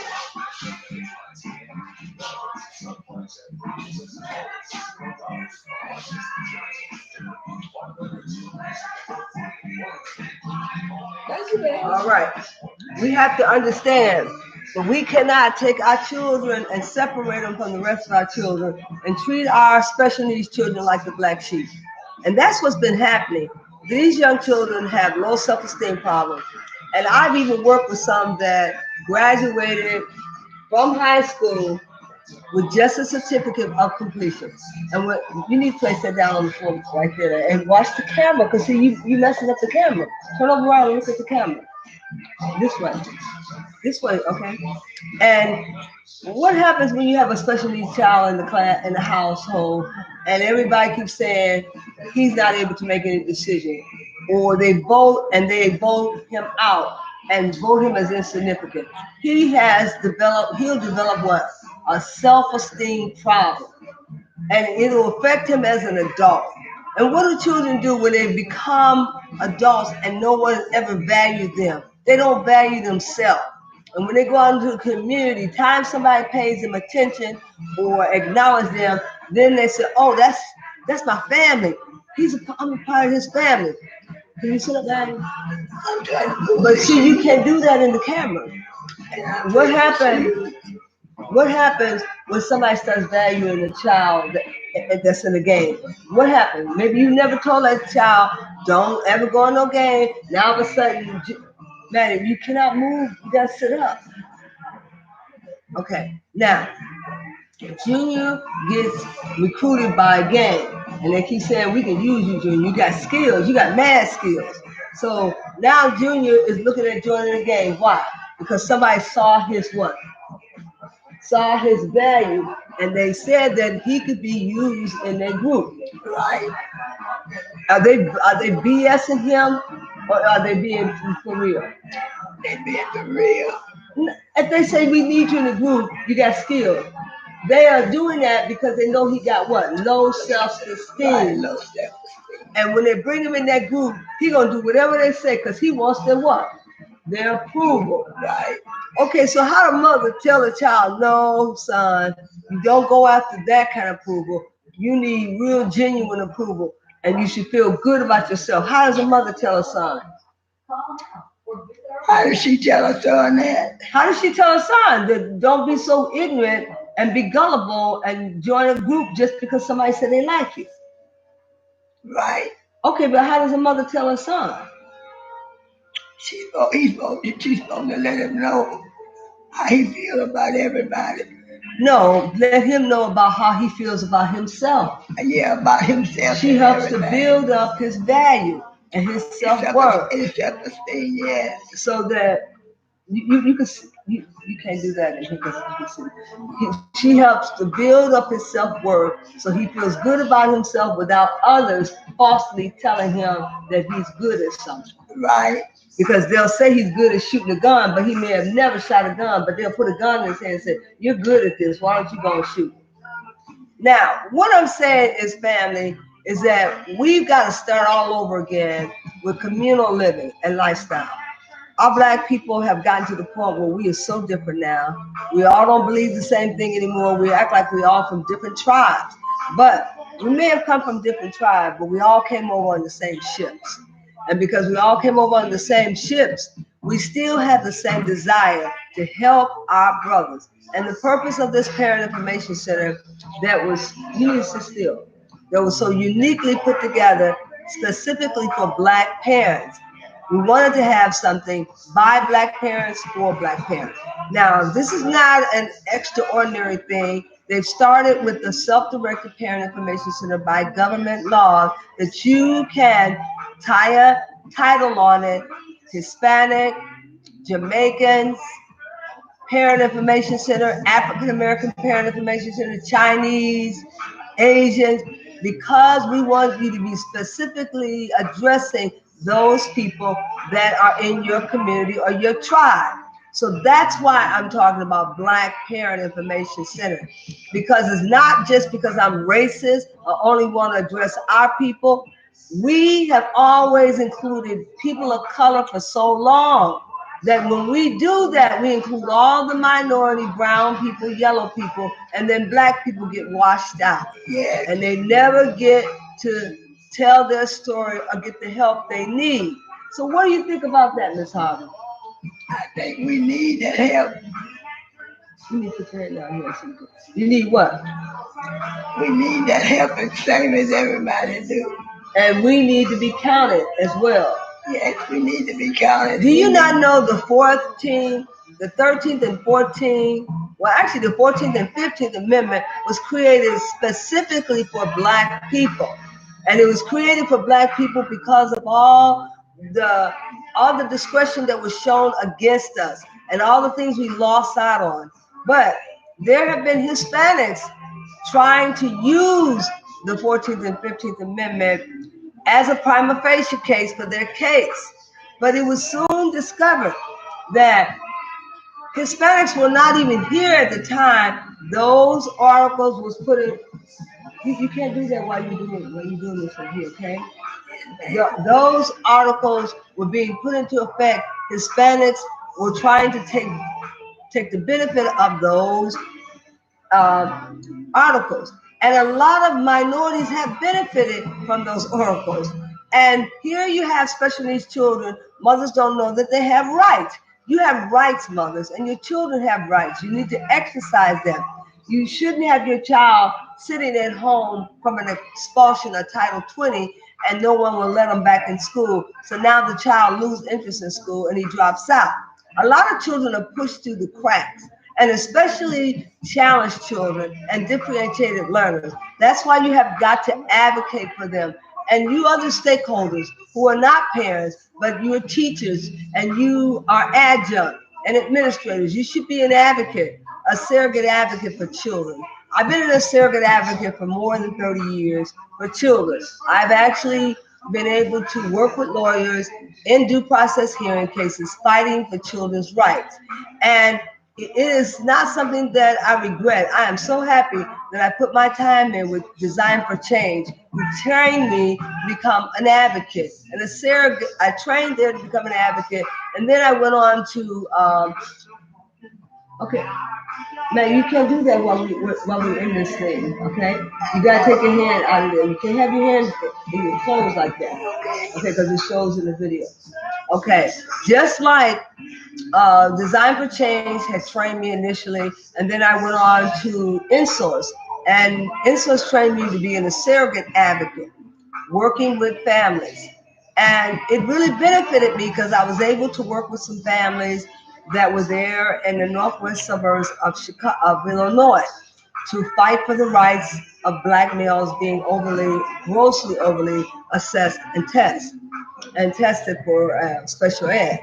[SPEAKER 1] All right. We have to understand that we cannot take our children and separate them from the rest of our children and treat our special needs children like the black sheep. And that's what's been happening. These young children have low self-esteem problems. And I've even worked with some that graduated from high school with just a certificate of completion. And what you need to place that down on the floor right there and watch the camera, because see, you messing up the camera. Turn over around and look at the camera. This way, okay? And what happens when you have a special needs child in the class, in the household, and everybody keeps saying he's not able to make any decision, or they vote him out and vote him as insignificant? He'll develop what? A self-esteem problem. And it'll affect him as an adult. And what do children do when they become adults and no one ever valued them? They don't value themselves. And when they go out into the community, time somebody pays them attention or acknowledge them, then they say, oh, that's my family. I'm a part of his family. Can you sit up, Daddy? But see, you can't do that in the camera. What happens when somebody starts valuing a child that's in the game? What happens? Maybe you never told that child, don't ever go in no game. Now all of a sudden, man, you cannot move. You got to sit up. Okay, now, Junior gets recruited by a gang. And they keep saying, we can use you, Junior. You got skills. You got mad skills. So now Junior is looking at joining the gang. Why? Because somebody saw his what? Saw his value, and they said that he could be used in their group. Right? Are they BSing him, or are they being for real?
[SPEAKER 2] They being for real.
[SPEAKER 1] If they say we need you in the group, you got skills. They are doing that because they know he got what? Low self-esteem.
[SPEAKER 2] Right, low self-esteem.
[SPEAKER 1] And when they bring him in that group, he gonna do whatever they say because he wants their what? Their approval.
[SPEAKER 2] Right.
[SPEAKER 1] Okay, so how the mother tell a child, no, son, you don't go after that kind of approval. You need real, genuine approval, and you should feel good about yourself. How does a mother tell a son?
[SPEAKER 2] How does she tell her son that?
[SPEAKER 1] How does she tell her son that don't be so ignorant and be gullible and join a group just because somebody said they like you?
[SPEAKER 2] Right.
[SPEAKER 1] Okay, but how does a mother tell her son?
[SPEAKER 2] She's supposed to let him know how he feels about everybody.
[SPEAKER 1] No, let him know about how he feels about himself.
[SPEAKER 2] Yeah, about himself.
[SPEAKER 1] She helps to build up his value and his self-worth.
[SPEAKER 2] His self-esteem, yes.
[SPEAKER 1] So that you can't do that in here because she helps to build up his self-worth so he feels good about himself without others falsely telling him that he's good at something.
[SPEAKER 2] Right.
[SPEAKER 1] Because they'll say he's good at shooting a gun, but he may have never shot a gun, but they'll put a gun in his hand and say, you're good at this, why don't you go and shoot? Now, what I'm saying is, family, is that we've got to start all over again with communal living and lifestyle. Our Black people have gotten to the point where we are so different now. We all don't believe the same thing anymore. We act like we're all from different tribes. But we may have come from different tribes, but we all came over on the same ships. And because we all came over on the same ships, we still have the same desire to help our brothers. And the purpose of this Parent Information Center that was, you need to sit still, that was so uniquely put together specifically for Black parents. We wanted to have something by Black parents for Black parents. Now, this is not an extraordinary thing. They've started with the Self-Directed Parent Information Center by government law that you can tie a title on it, Hispanic, Jamaicans, Parent Information Center, African American Parent Information Center, Chinese, Asians, because we want you to be specifically addressing those people that are in your community or your tribe. So that's why I'm talking about Black Parent Information Center, because it's not just because I'm racist or only want to address our people. We have always included people of color for so long that when we do that, we include all the minority, brown people, yellow people, and then Black people get washed out.
[SPEAKER 2] Yes.
[SPEAKER 1] And they never get to tell their story or get the help they need. So what do you think about that, Ms. Harvey?
[SPEAKER 2] I think we need that help.
[SPEAKER 1] You need to turn down here. You need what?
[SPEAKER 2] We need that help the same as everybody do.
[SPEAKER 1] And we need to be counted as well.
[SPEAKER 2] Yes, we need to be counted.
[SPEAKER 1] Do you not know the 14th, the 13th and 14th, well, actually the 14th and 15th Amendment was created specifically for Black people. And it was created for Black people because of all the discretion that was shown against us and all the things we lost out on. But there have been Hispanics trying to use the 14th and 15th Amendment as a prima facie case for their case. But it was soon discovered that Hispanics were not even here at the time those articles was put in. You can't do that while you're doing this from here, okay? Those articles were being put into effect. Hispanics were trying to take the benefit of those articles. And a lot of minorities have benefited from those articles. And here you have special needs children. Mothers don't know that they have rights. You have rights, mothers, and your children have rights. You need to exercise them. You shouldn't have your child sitting at home from an expulsion of Title 20 and no one will let them back in school. So now the child loses interest in school and he drops out. A lot of children are pushed through the cracks, and especially challenged children and differentiated learners. That's why you have got to advocate for them. And you other stakeholders who are not parents, but you are teachers and you are adjunct and administrators, you should be an advocate, a surrogate advocate for children. I've been a surrogate advocate for more than 30 years for children. I've actually been able to work with lawyers in due process hearing cases, fighting for children's rights. And it is not something that I regret. I am so happy that I put my time in with Design for Change, who trained me to become an advocate. And a surrogate, I trained there to become an advocate, and then I went on to Okay. Man, you can't do that while we're in this thing, okay? You gotta take your hand out of there. You can't have your hand in your clothes like that, okay? Because it shows in the video. Okay, just like Design for Change had trained me initially, and then I went on to InSource, and InSource trained me to be a surrogate advocate, working with families. And it really benefited me because I was able to work with some families that were there in the northwest suburbs of Chicago, of Illinois, to fight for the rights of Black males being grossly overly assessed and tested for special ed.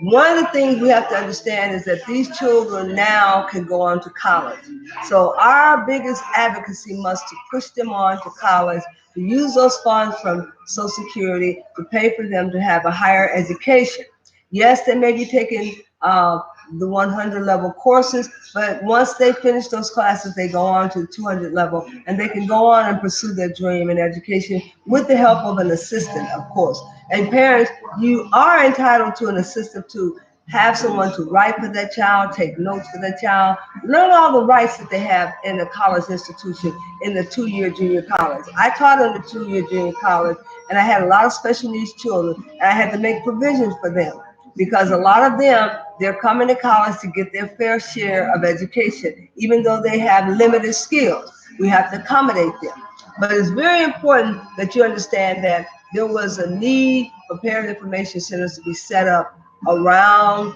[SPEAKER 1] One of the things we have to understand is that these children now can go on to college. So our biggest advocacy must to push them on to college, to use those funds from Social Security to pay for them to have a higher education. Yes, they may be taking the 100 level courses, but once they finish those classes, they go on to the 200 level, and they can go on and pursue their dream in education with the help of an assistant, of course. And parents, you are entitled to an assistant to have someone to write for that child, take notes for that child, learn all the rights that they have in a college institution in the 2-year junior college. I taught in the 2-year junior college, and I had a lot of special needs children, and I had to make provisions for them because a lot of them, they're coming to college to get their fair share of education, even though they have limited skills. We have to accommodate them. But it's very important that you understand that there was a need for parent information centers to be set up around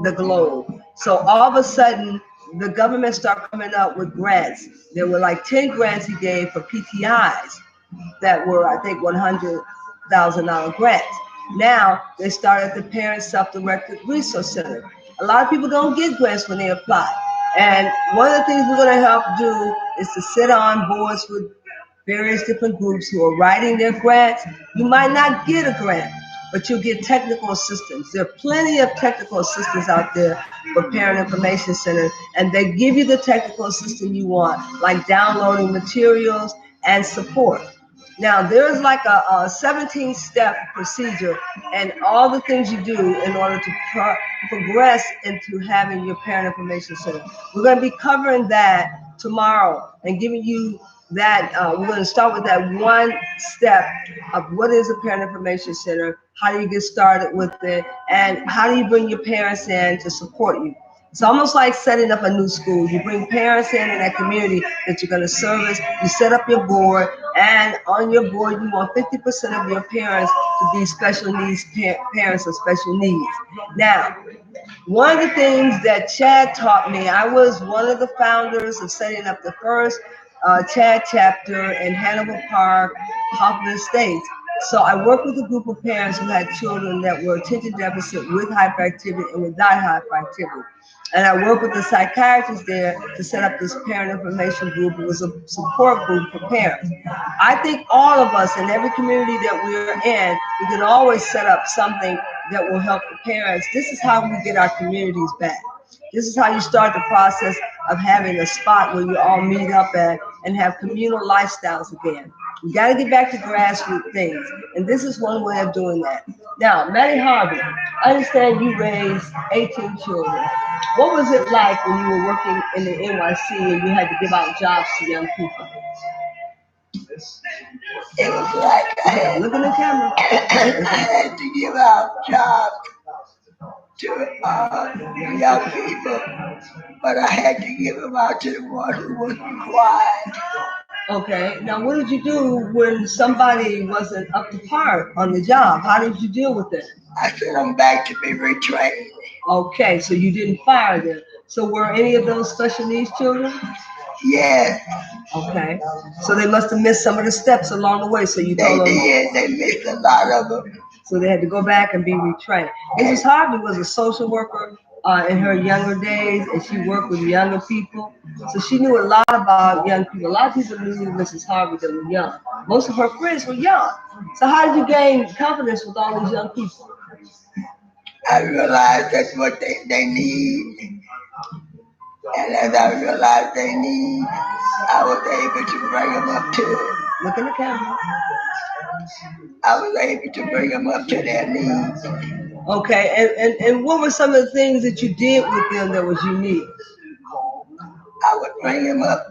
[SPEAKER 1] the globe. So all of a sudden, the government started coming up with grants. There were like 10 grants he gave for PTIs that were, I think, $100,000 grants. Now they started the Parent Self-Directed Resource Center. A lot of people don't get grants when they apply. And one of the things we're going to help do is to sit on boards with various different groups who are writing their grants. You might not get a grant, but you'll get technical assistance. There are plenty of technical assistance out there for Parent Information Center, and they give you the technical assistance you want, like downloading materials and support. Now, there's like a 17-step procedure and all the things you do in order to progress into having your Parent Information Center. We're going to be covering that tomorrow and giving you that. We're going to start with that one step of what is a Parent Information Center, how do you get started with it, and how do you bring your parents in to support you. It's almost like setting up a new school. You bring parents in that community that you're going to service. You set up your board, and on your board, you want 50% of your parents to be special needs parents of special needs. Now, one of the things that Chad taught me, I was one of the founders of setting up the first Chad chapter in Hanover Park, Hoffman Estates. So I worked with a group of parents who had children that were attention deficit with hyperactivity and without hyperactivity. And I worked with the psychiatrist there to set up this parent information group. It was a support group for parents. I think all of us in every community that we're in, we can always set up something that will help the parents. This is how we get our communities back. This is how you start the process of having a spot where you all meet up at and have communal lifestyles again. We got to get back to grassroots things, and this is one way of doing that. Now, Maddie Harvey, I understand you raised 18 children. What was it like when you were working in the NYC and you had to give out jobs to young people?
[SPEAKER 2] It was like I had,
[SPEAKER 1] look in the camera.
[SPEAKER 2] I had to give out jobs to young people, but I had to give them out to the one who was required.
[SPEAKER 1] Okay, now what did you do when somebody wasn't up to par on the job? How did you deal with it?
[SPEAKER 2] I sent them back to be retrained.
[SPEAKER 1] Okay, so you didn't fire them. So were any of those special needs children?
[SPEAKER 2] Yes.
[SPEAKER 1] Okay, so they must have missed some of the steps along the way. So you told them.
[SPEAKER 2] They missed a lot of them.
[SPEAKER 1] So they had to go back and be retrained. Mrs. Harvey was a social worker in her younger days, and she worked with younger people. So she knew a lot about young people. A lot of people knew Mrs. Harvey that were young. Most of her friends were young. So how did you gain confidence with all these young people?
[SPEAKER 2] I realized that's what they need. And as I realized they need, I was able to bring them up to it.
[SPEAKER 1] Look in the camera.
[SPEAKER 2] I was able to bring them up to their needs.
[SPEAKER 1] Okay, and what were some of the things that you did with them that was unique?
[SPEAKER 2] I would bring them up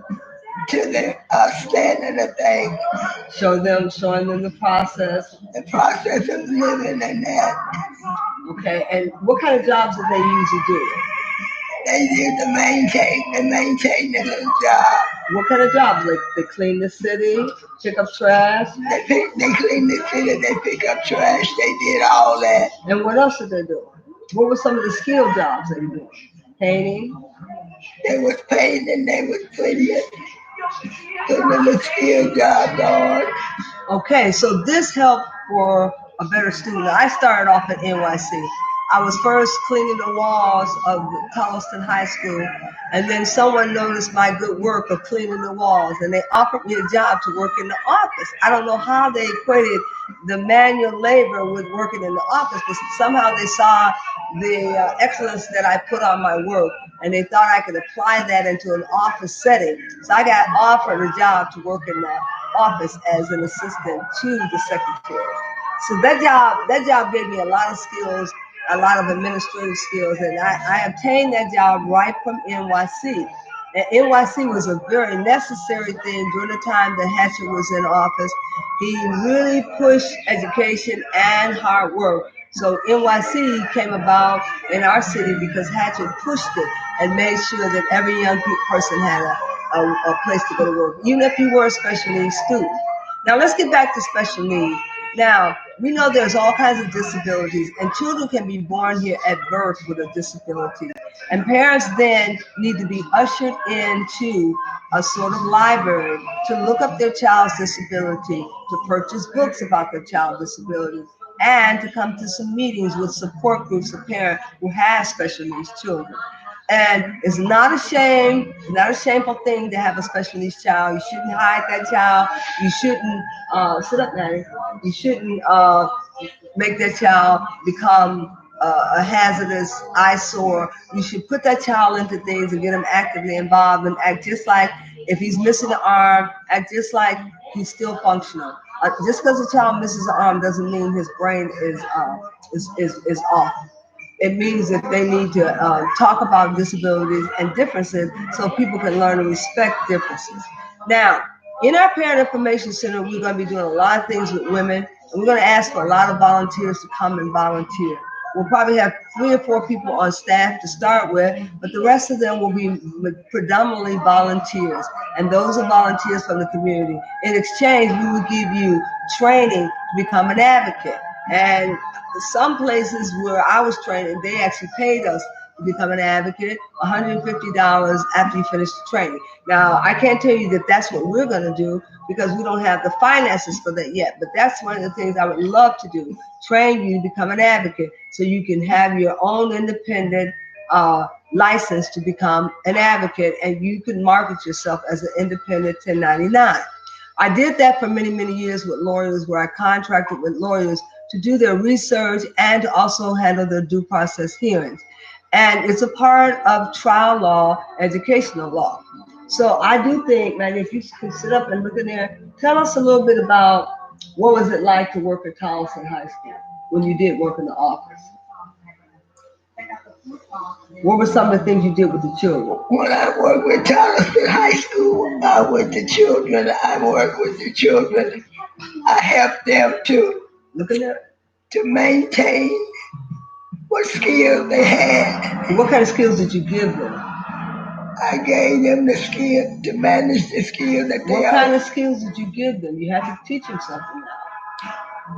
[SPEAKER 2] to the standard of things.
[SPEAKER 1] Showing them the process.
[SPEAKER 2] The process of living in that.
[SPEAKER 1] Okay, and what kind of jobs did they usually do?
[SPEAKER 2] They used to maintain the job.
[SPEAKER 1] What kind of jobs? Like they clean the city, pick up trash?
[SPEAKER 2] They clean the city, they pick up trash, they did all that.
[SPEAKER 1] And what else did they do? What were some of the skill jobs they did? Painting?
[SPEAKER 2] They was painting, they was putting the skill jobs on.
[SPEAKER 1] Okay, so this helped for a better student. I started off at NYC. I was first cleaning the walls of Colliston High School, and then someone noticed my good work of cleaning the walls, and they offered me a job to work in the office. I don't know how they equated the manual labor with working in the office, but somehow they saw the excellence that I put on my work, and they thought I could apply that into an office setting. So I got offered a job to work in the office as an assistant to the secretary. So that job gave me a lot of skills, a lot of administrative skills, and I obtained that job right from NYC. And NYC was a very necessary thing during the time that Hatchett was in office. He really pushed education and hard work. So NYC came about in our city because Hatchett pushed it and made sure that every young person had a place to go to work, even if you were a special needs student. Now let's get back to special needs. Now, we know there's all kinds of disabilities, and children can be born here at birth with a disability. And parents then need to be ushered into a sort of library to look up their child's disability, to purchase books about their child's disability, and to come to some meetings with support groups of parents who have special needs children. And it's not a shame, not a shameful thing to have a special needs child. You shouldn't hide that child. You shouldn't sit up, Maddie. You shouldn't make that child become a hazardous eyesore. You should put that child into things and get him actively involved and act just like if he's missing an arm, act just like he's still functional. Just because a child misses an arm doesn't mean his brain is off. It means that they need to talk about disabilities and differences so people can learn to respect differences. Now, in our Parent Information Center, we're going to be doing a lot of things with women, and we're going to ask for a lot of volunteers to come and volunteer. We'll probably have 3 or 4 people on staff to start with, but the rest of them will be predominantly volunteers, and those are volunteers from the community. In exchange, we will give you training to become an advocate. And some places where I was training, they actually paid us to become an advocate, $150 after you finish the training. Now, I can't tell you that that's what we're going to do because we don't have the finances for that yet, but that's one of the things I would love to do, train you to become an advocate so you can have your own independent license to become an advocate, and you can market yourself as an independent 1099. I did that for many, many years with lawyers, where I contracted with lawyers to do their research and to also handle their due process hearings. And it's a part of trial law, educational law. So I do think, man, if you can sit up and look in there, tell us a little bit about what was it like to work at Colliston High School when you did work in the office? What were some of the things you did with the children?
[SPEAKER 2] When I worked with Colliston High School, I worked with the children. I helped them to maintain what skills they had.
[SPEAKER 1] What kind of skills did you give them?
[SPEAKER 2] I gave them the skills to manage the skills that they
[SPEAKER 1] What kind of skills did you give them? You had to teach them something now.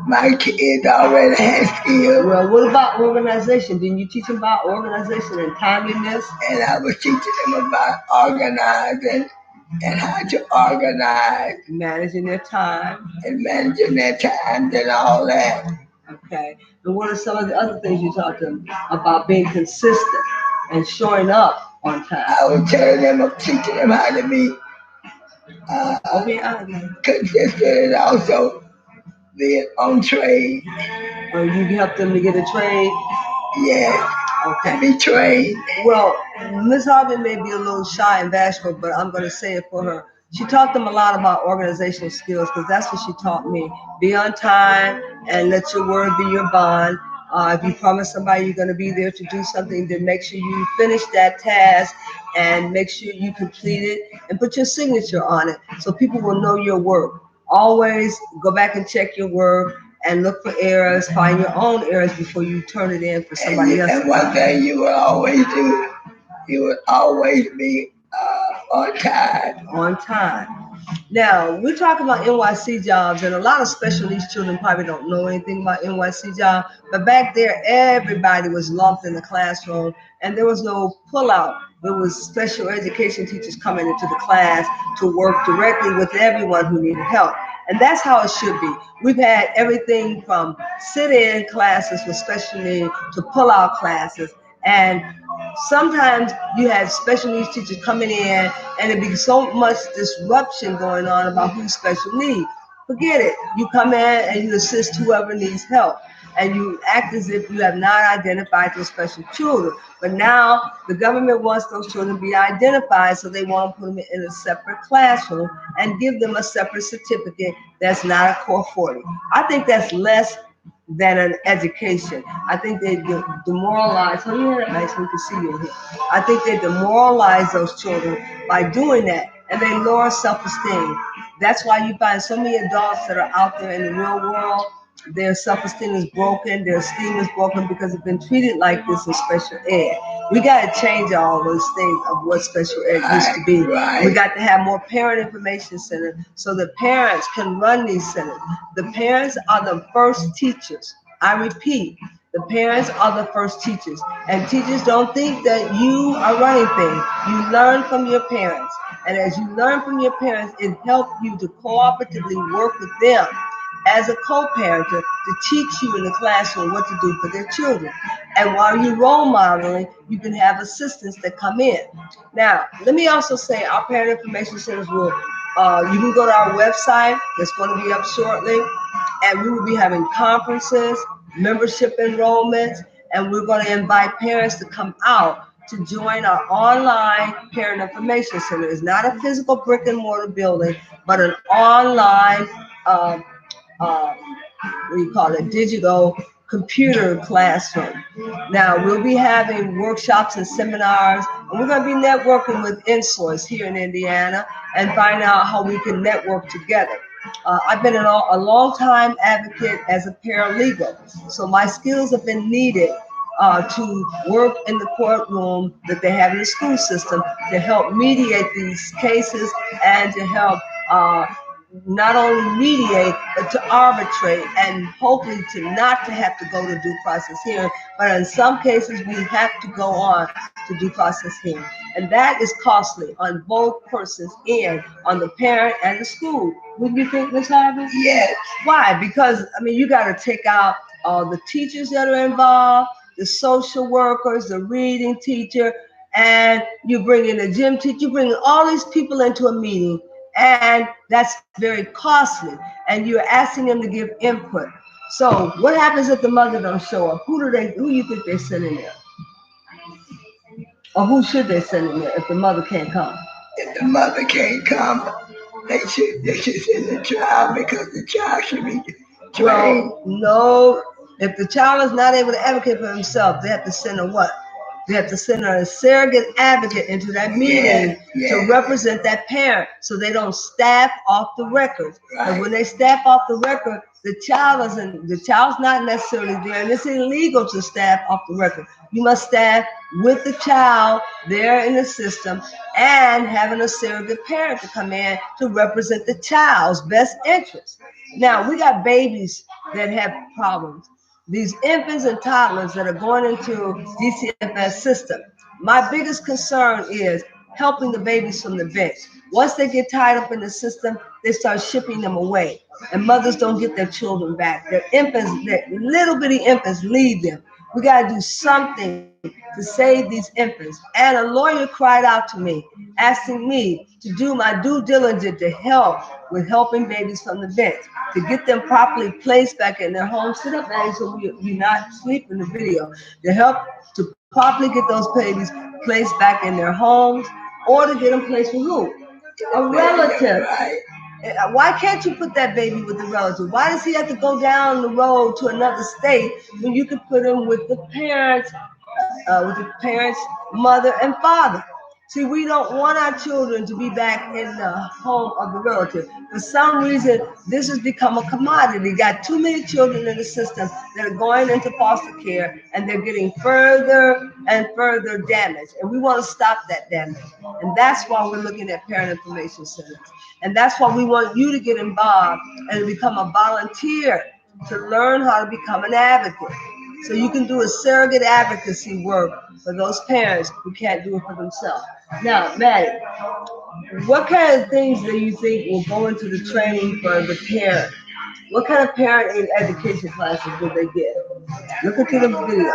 [SPEAKER 2] My kids already had skills.
[SPEAKER 1] Well, what about organization? Didn't you teach them about organization and timeliness?
[SPEAKER 2] And I was teaching them about organizing and how to organize.
[SPEAKER 1] Managing their time.
[SPEAKER 2] And managing their time and all that.
[SPEAKER 1] Okay. And what are some of the other things you taught them about being consistent and showing up on time?
[SPEAKER 2] I was telling them, teaching them how to be consistent and also being on trade.
[SPEAKER 1] Or you helped them to get a trade?
[SPEAKER 2] Yeah.
[SPEAKER 1] Okay.
[SPEAKER 2] Be trained.
[SPEAKER 1] Well, Ms. Harvey may be a little shy and bashful, but I'm going to say it for her. She taught them a lot about organizational skills because that's what she taught me. Be on time and let your word be your bond. If you promise somebody you're going to be there to do something, then make sure you finish that task and make sure you complete it and put your signature on it so people will know your work. Always go back and check your work and look for errors, find your own errors before you turn it in for somebody else.
[SPEAKER 2] And one thing you will always do, you will always be on time.
[SPEAKER 1] On time. Now, we're talking about NYC jobs, and a lot of special needs children probably don't know anything about NYC jobs, but back there, everybody was lumped in the classroom, and there was no pullout. There was special education teachers coming into the class to work directly with everyone who needed help. And that's how it should be. We've had everything from sit-in classes with special needs to pull-out classes. And sometimes you had special needs teachers coming in and it'd be so much disruption going on about who's special needs. Forget it. You come in and you assist whoever needs help. And you act as if you have not identified those special children. But now the government wants those children to be identified, so they want to put them in a separate classroom and give them a separate certificate that's not a Core 40. I think that's less than an education. I think they demoralize. Oh, you had it nice. We can see you in here. I think they demoralize those children by doing that, and they lower self-esteem. That's why you find so many adults that are out there in the real world. Their self-esteem is broken, their esteem is broken because they've been treated like this in special ed. We got to change all those things of what special ed used to be. Right. We got to have more parent information centers so the parents can run these centers. The parents are the first teachers. I repeat, the parents are the first teachers. And teachers don't think that you are running things. You learn from your parents. And as you learn from your parents, it helps you to cooperatively work with them as a co-parent to teach you in the classroom what to do for their children. And while you're role modeling, you can have assistants that come in. Now, let me also say our parent information centers will, you can go to our website, that's going to be up shortly, and we will be having conferences, membership enrollments, and we're going to invite parents to come out to join our online parent information center. It's not a physical brick and mortar building, but an online what do you call it, digital computer classroom. Now, we'll be having workshops and seminars, and we're going to be networking with InSource here in Indiana and find out how we can network together. I've been a long time advocate as a paralegal, so my skills have been needed to work in the courtroom that they have in the school system to help mediate these cases and to help not only mediate, but to arbitrate and hopefully to not to have to go to due process hearing, but in some cases we have to go on to due process hearing. And that is costly on both persons and on the parent and the school. Wouldn't you think, Ms. Harvey?
[SPEAKER 2] Yes.
[SPEAKER 1] Why? Because, I mean, you got to take out all the teachers that are involved, the social workers, the reading teacher, and you bring in the gym teacher, you bring all these people into a meeting, and that's very costly, and you're asking them to give input. So what happens if the mother don't show up? Who you think they send in there? Or who should they send in there if the mother can't come?
[SPEAKER 2] If the mother can't come, they should send the child because the child should be trained.
[SPEAKER 1] Well, no, if the child is not able to advocate for himself, they have to send a what? They have to send a surrogate advocate into that meeting to represent that parent so they don't staff off the records. Right. And when they staff off the record, the child's not necessarily there, and it's illegal to staff off the record. You must staff with the child there in the system and having a surrogate parent to come in to represent the child's best interest. Now, we got babies that have problems. These infants and toddlers that are going into DCFS system. My biggest concern is helping the babies from the bench. Once they get tied up in the system, they start shipping them away, and mothers don't get their children back. Their infants, their little bitty infants, leave them. We got to do something to save these infants. And a lawyer cried out to me, asking me to do my due diligence to help with helping babies from the bench, to get them properly placed back in their homes. Sit up, Annie, so we not sleep in the video. To help to properly get those babies placed back in their homes, or to get them placed with who? A relative. Why can't you put that baby with the relative? Why does he have to go down the road to another state when you could put him with the parents, mother and father? See, we don't want our children to be back in the home of the relative. For some reason, this has become a commodity. Got too many children in the system that are going into foster care, and they're getting further and further damaged. And we want to stop that damage. And that's why we're looking at parent information centers. And that's why we want you to get involved and become a volunteer to learn how to become an advocate. So you can do a surrogate advocacy work for those parents who can't do it for themselves. Now, Maddie, what kind of things do you think will go into the training for the parent? What kind of parent education classes will they get? Look into the video.
[SPEAKER 2] Well,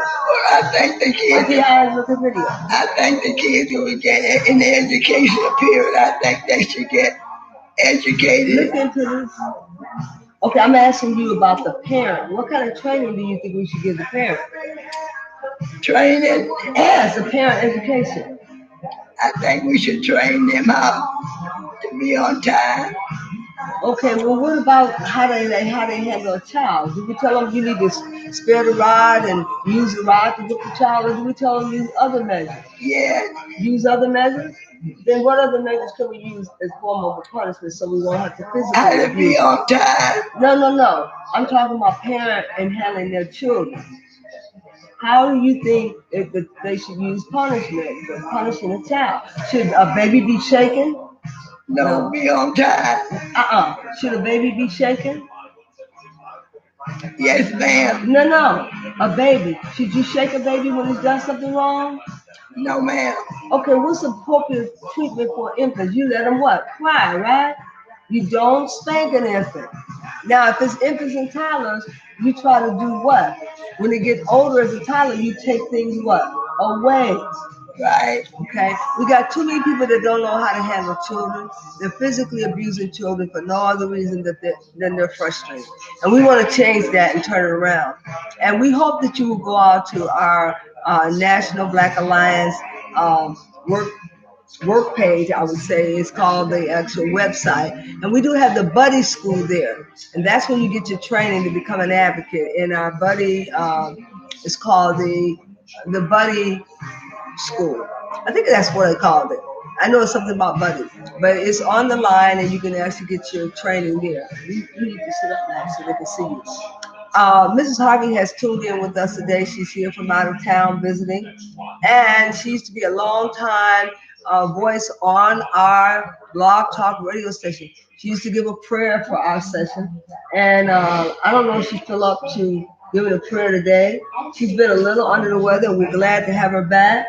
[SPEAKER 2] I think the kids.
[SPEAKER 1] Look at the video.
[SPEAKER 2] I think the kids will get in the educational period. I think they should get educated.
[SPEAKER 1] Look into this. Okay, I'm asking you about the parent. What kind of training do you think we should give the parent?
[SPEAKER 2] Training?
[SPEAKER 1] Yes, the parent education.
[SPEAKER 2] I think we should train them how to be on time.
[SPEAKER 1] Okay, well, what about how they handle a child? Do we tell them you need to spare the rod and use the rod to get the child, or do we tell them use other measures?
[SPEAKER 2] Yeah.
[SPEAKER 1] Use other measures? Then what other measures can we use as form of a punishment so we won't have to physically
[SPEAKER 2] how to be on time?
[SPEAKER 1] No. I'm talking about parent and handling their children. How do you think that they should use punishment for punishing a child? Should a baby be shaken?
[SPEAKER 2] No, be on time.
[SPEAKER 1] Should a baby be shaken?
[SPEAKER 2] Yes, ma'am.
[SPEAKER 1] No. A baby. Should you shake a baby when he's done something wrong?
[SPEAKER 2] No, ma'am.
[SPEAKER 1] Okay, what's appropriate treatment for infants? You let them what? Cry, right? You don't spank an infant. Now, if it's infants and toddlers, you try to do what? When they get older as a toddler, you take things what? Away.
[SPEAKER 2] Right.
[SPEAKER 1] Okay. We got too many people that don't know how to handle children. They're physically abusing children for no other reason than they're frustrated. And we want to change that and turn it around. And we hope that you will go out to our National Black Alliance work page, I would say. It's called the actual website. And we do have the Buddy School there. And that's when you get your training to become an advocate. And our Buddy, it's called the Buddy School. I think that's what they called it. I know it's something about Buddy, but it's on the line and you can actually get your training there. You need to sit up now so they can see you. Mrs. Harvey has tuned in with us today. She's here from out of town visiting, and she used to be a long time voice on our Blog Talk radio station. She used to give a prayer for our session, and I don't know if she's still up to giving a prayer today. She's been a little under the weather. We're glad to have her back.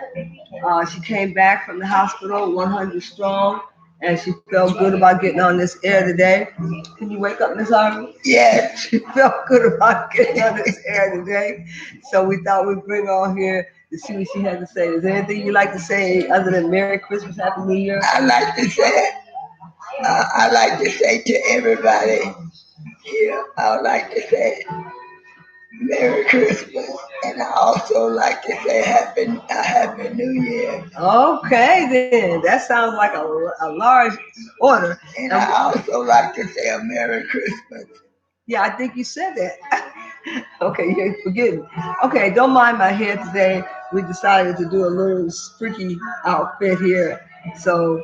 [SPEAKER 1] She came back from the hospital 100 strong, and she felt good about getting on this air today. Can you wake up, Miss Harvey?
[SPEAKER 2] Yes.
[SPEAKER 1] She felt good about getting on this air today. So we thought we'd bring her on here to see what she had to say. Is there anything you'd like to say other than Merry Christmas, Happy New Year?
[SPEAKER 2] I like to say to everybody here, I would like to say Merry Christmas, and I also like to say Happy New Year.
[SPEAKER 1] Okay, then. That sounds like a large order.
[SPEAKER 2] And I also like to say a Merry Christmas.
[SPEAKER 1] Yeah, I think you said that. Okay, you're forgetting. Okay, don't mind my hair today. We decided to do a little freaky outfit here. So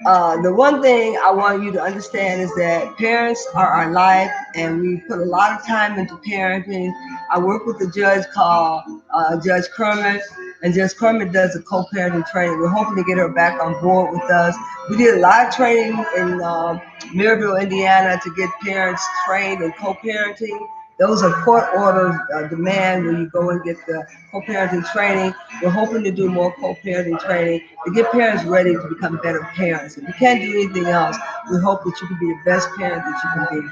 [SPEAKER 1] the one thing I want you to understand is that parents are our life, and we put a lot of time into parenting. I work with a judge called Judge Kermit, and Judge Kermit does a co-parenting training. We're hoping to get her back on board with us. We did a lot of training in Maryville, Indiana, to get parents trained in co-parenting. Those are court order demand when you go and get the co-parenting training. We're hoping to do more co-parenting training to get parents ready to become better parents. If you can't do anything else, we hope that you can be the best parent that you can be.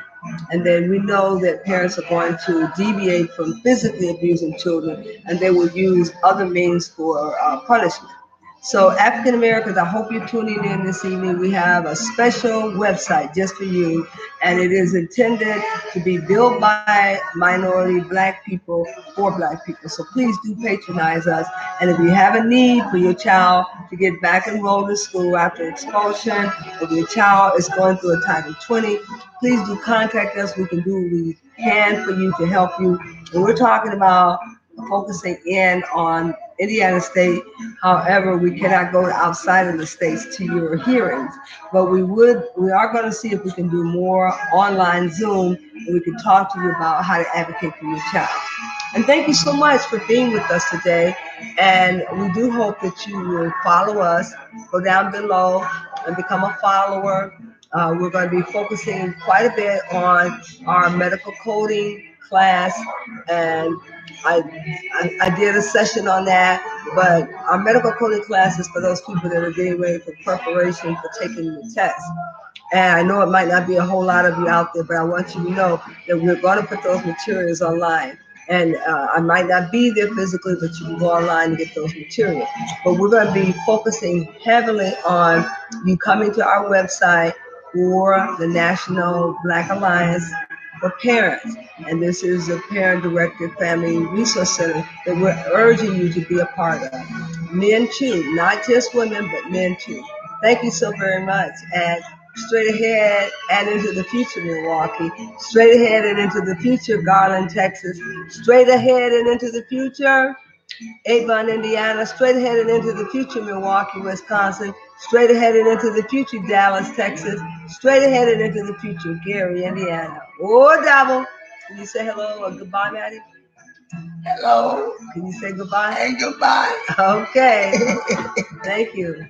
[SPEAKER 1] And then we know that parents are going to deviate from physically abusing children, and they will use other means for punishment. So African Americans, I hope you're tuning in this evening. We have a special website just for you, and it is intended to be built by minority Black people for Black people. So please do patronize us. And if you have a need for your child to get back enrolled in school after expulsion, if your child is going through a Title 20, please do contact us. We can do what we can for you to help you. And we're talking about focusing in on Indiana State. However, we cannot go outside of the states to your hearings, but we are going to see if we can do more online Zoom and we can talk to you about how to advocate for your child. And thank you so much for being with us today. And we do hope that you will follow us. Go down below and become a follower. We're going to be focusing quite a bit on our medical coding class, and I did a session on that, but our medical coding class is for those people that are getting ready for preparation for taking the test. And I know it might not be a whole lot of you out there, but I want you to know that we're going to put those materials online. And I might not be there physically, but you can go online and get those materials. But we're going to be focusing heavily on you coming to our website for the National Black Alliance for Parents. And this is a parent-directed family resource center that we're urging you to be a part of. Men too, not just women, but men too. Thank you so very much. And straight ahead and into the future, Milwaukee. Straight ahead and into the future, Garland, Texas. Straight ahead and into the future, Avon, Indiana. Straight ahead and into the future, Milwaukee, Wisconsin. Straight ahead and into the future, Dallas, Texas. Straight ahead and into the future, Gary, Indiana. Oh, double. Can you say hello or goodbye, Maddie?
[SPEAKER 2] Hello.
[SPEAKER 1] Can you say goodbye?
[SPEAKER 2] And goodbye.
[SPEAKER 1] Okay. Thank you.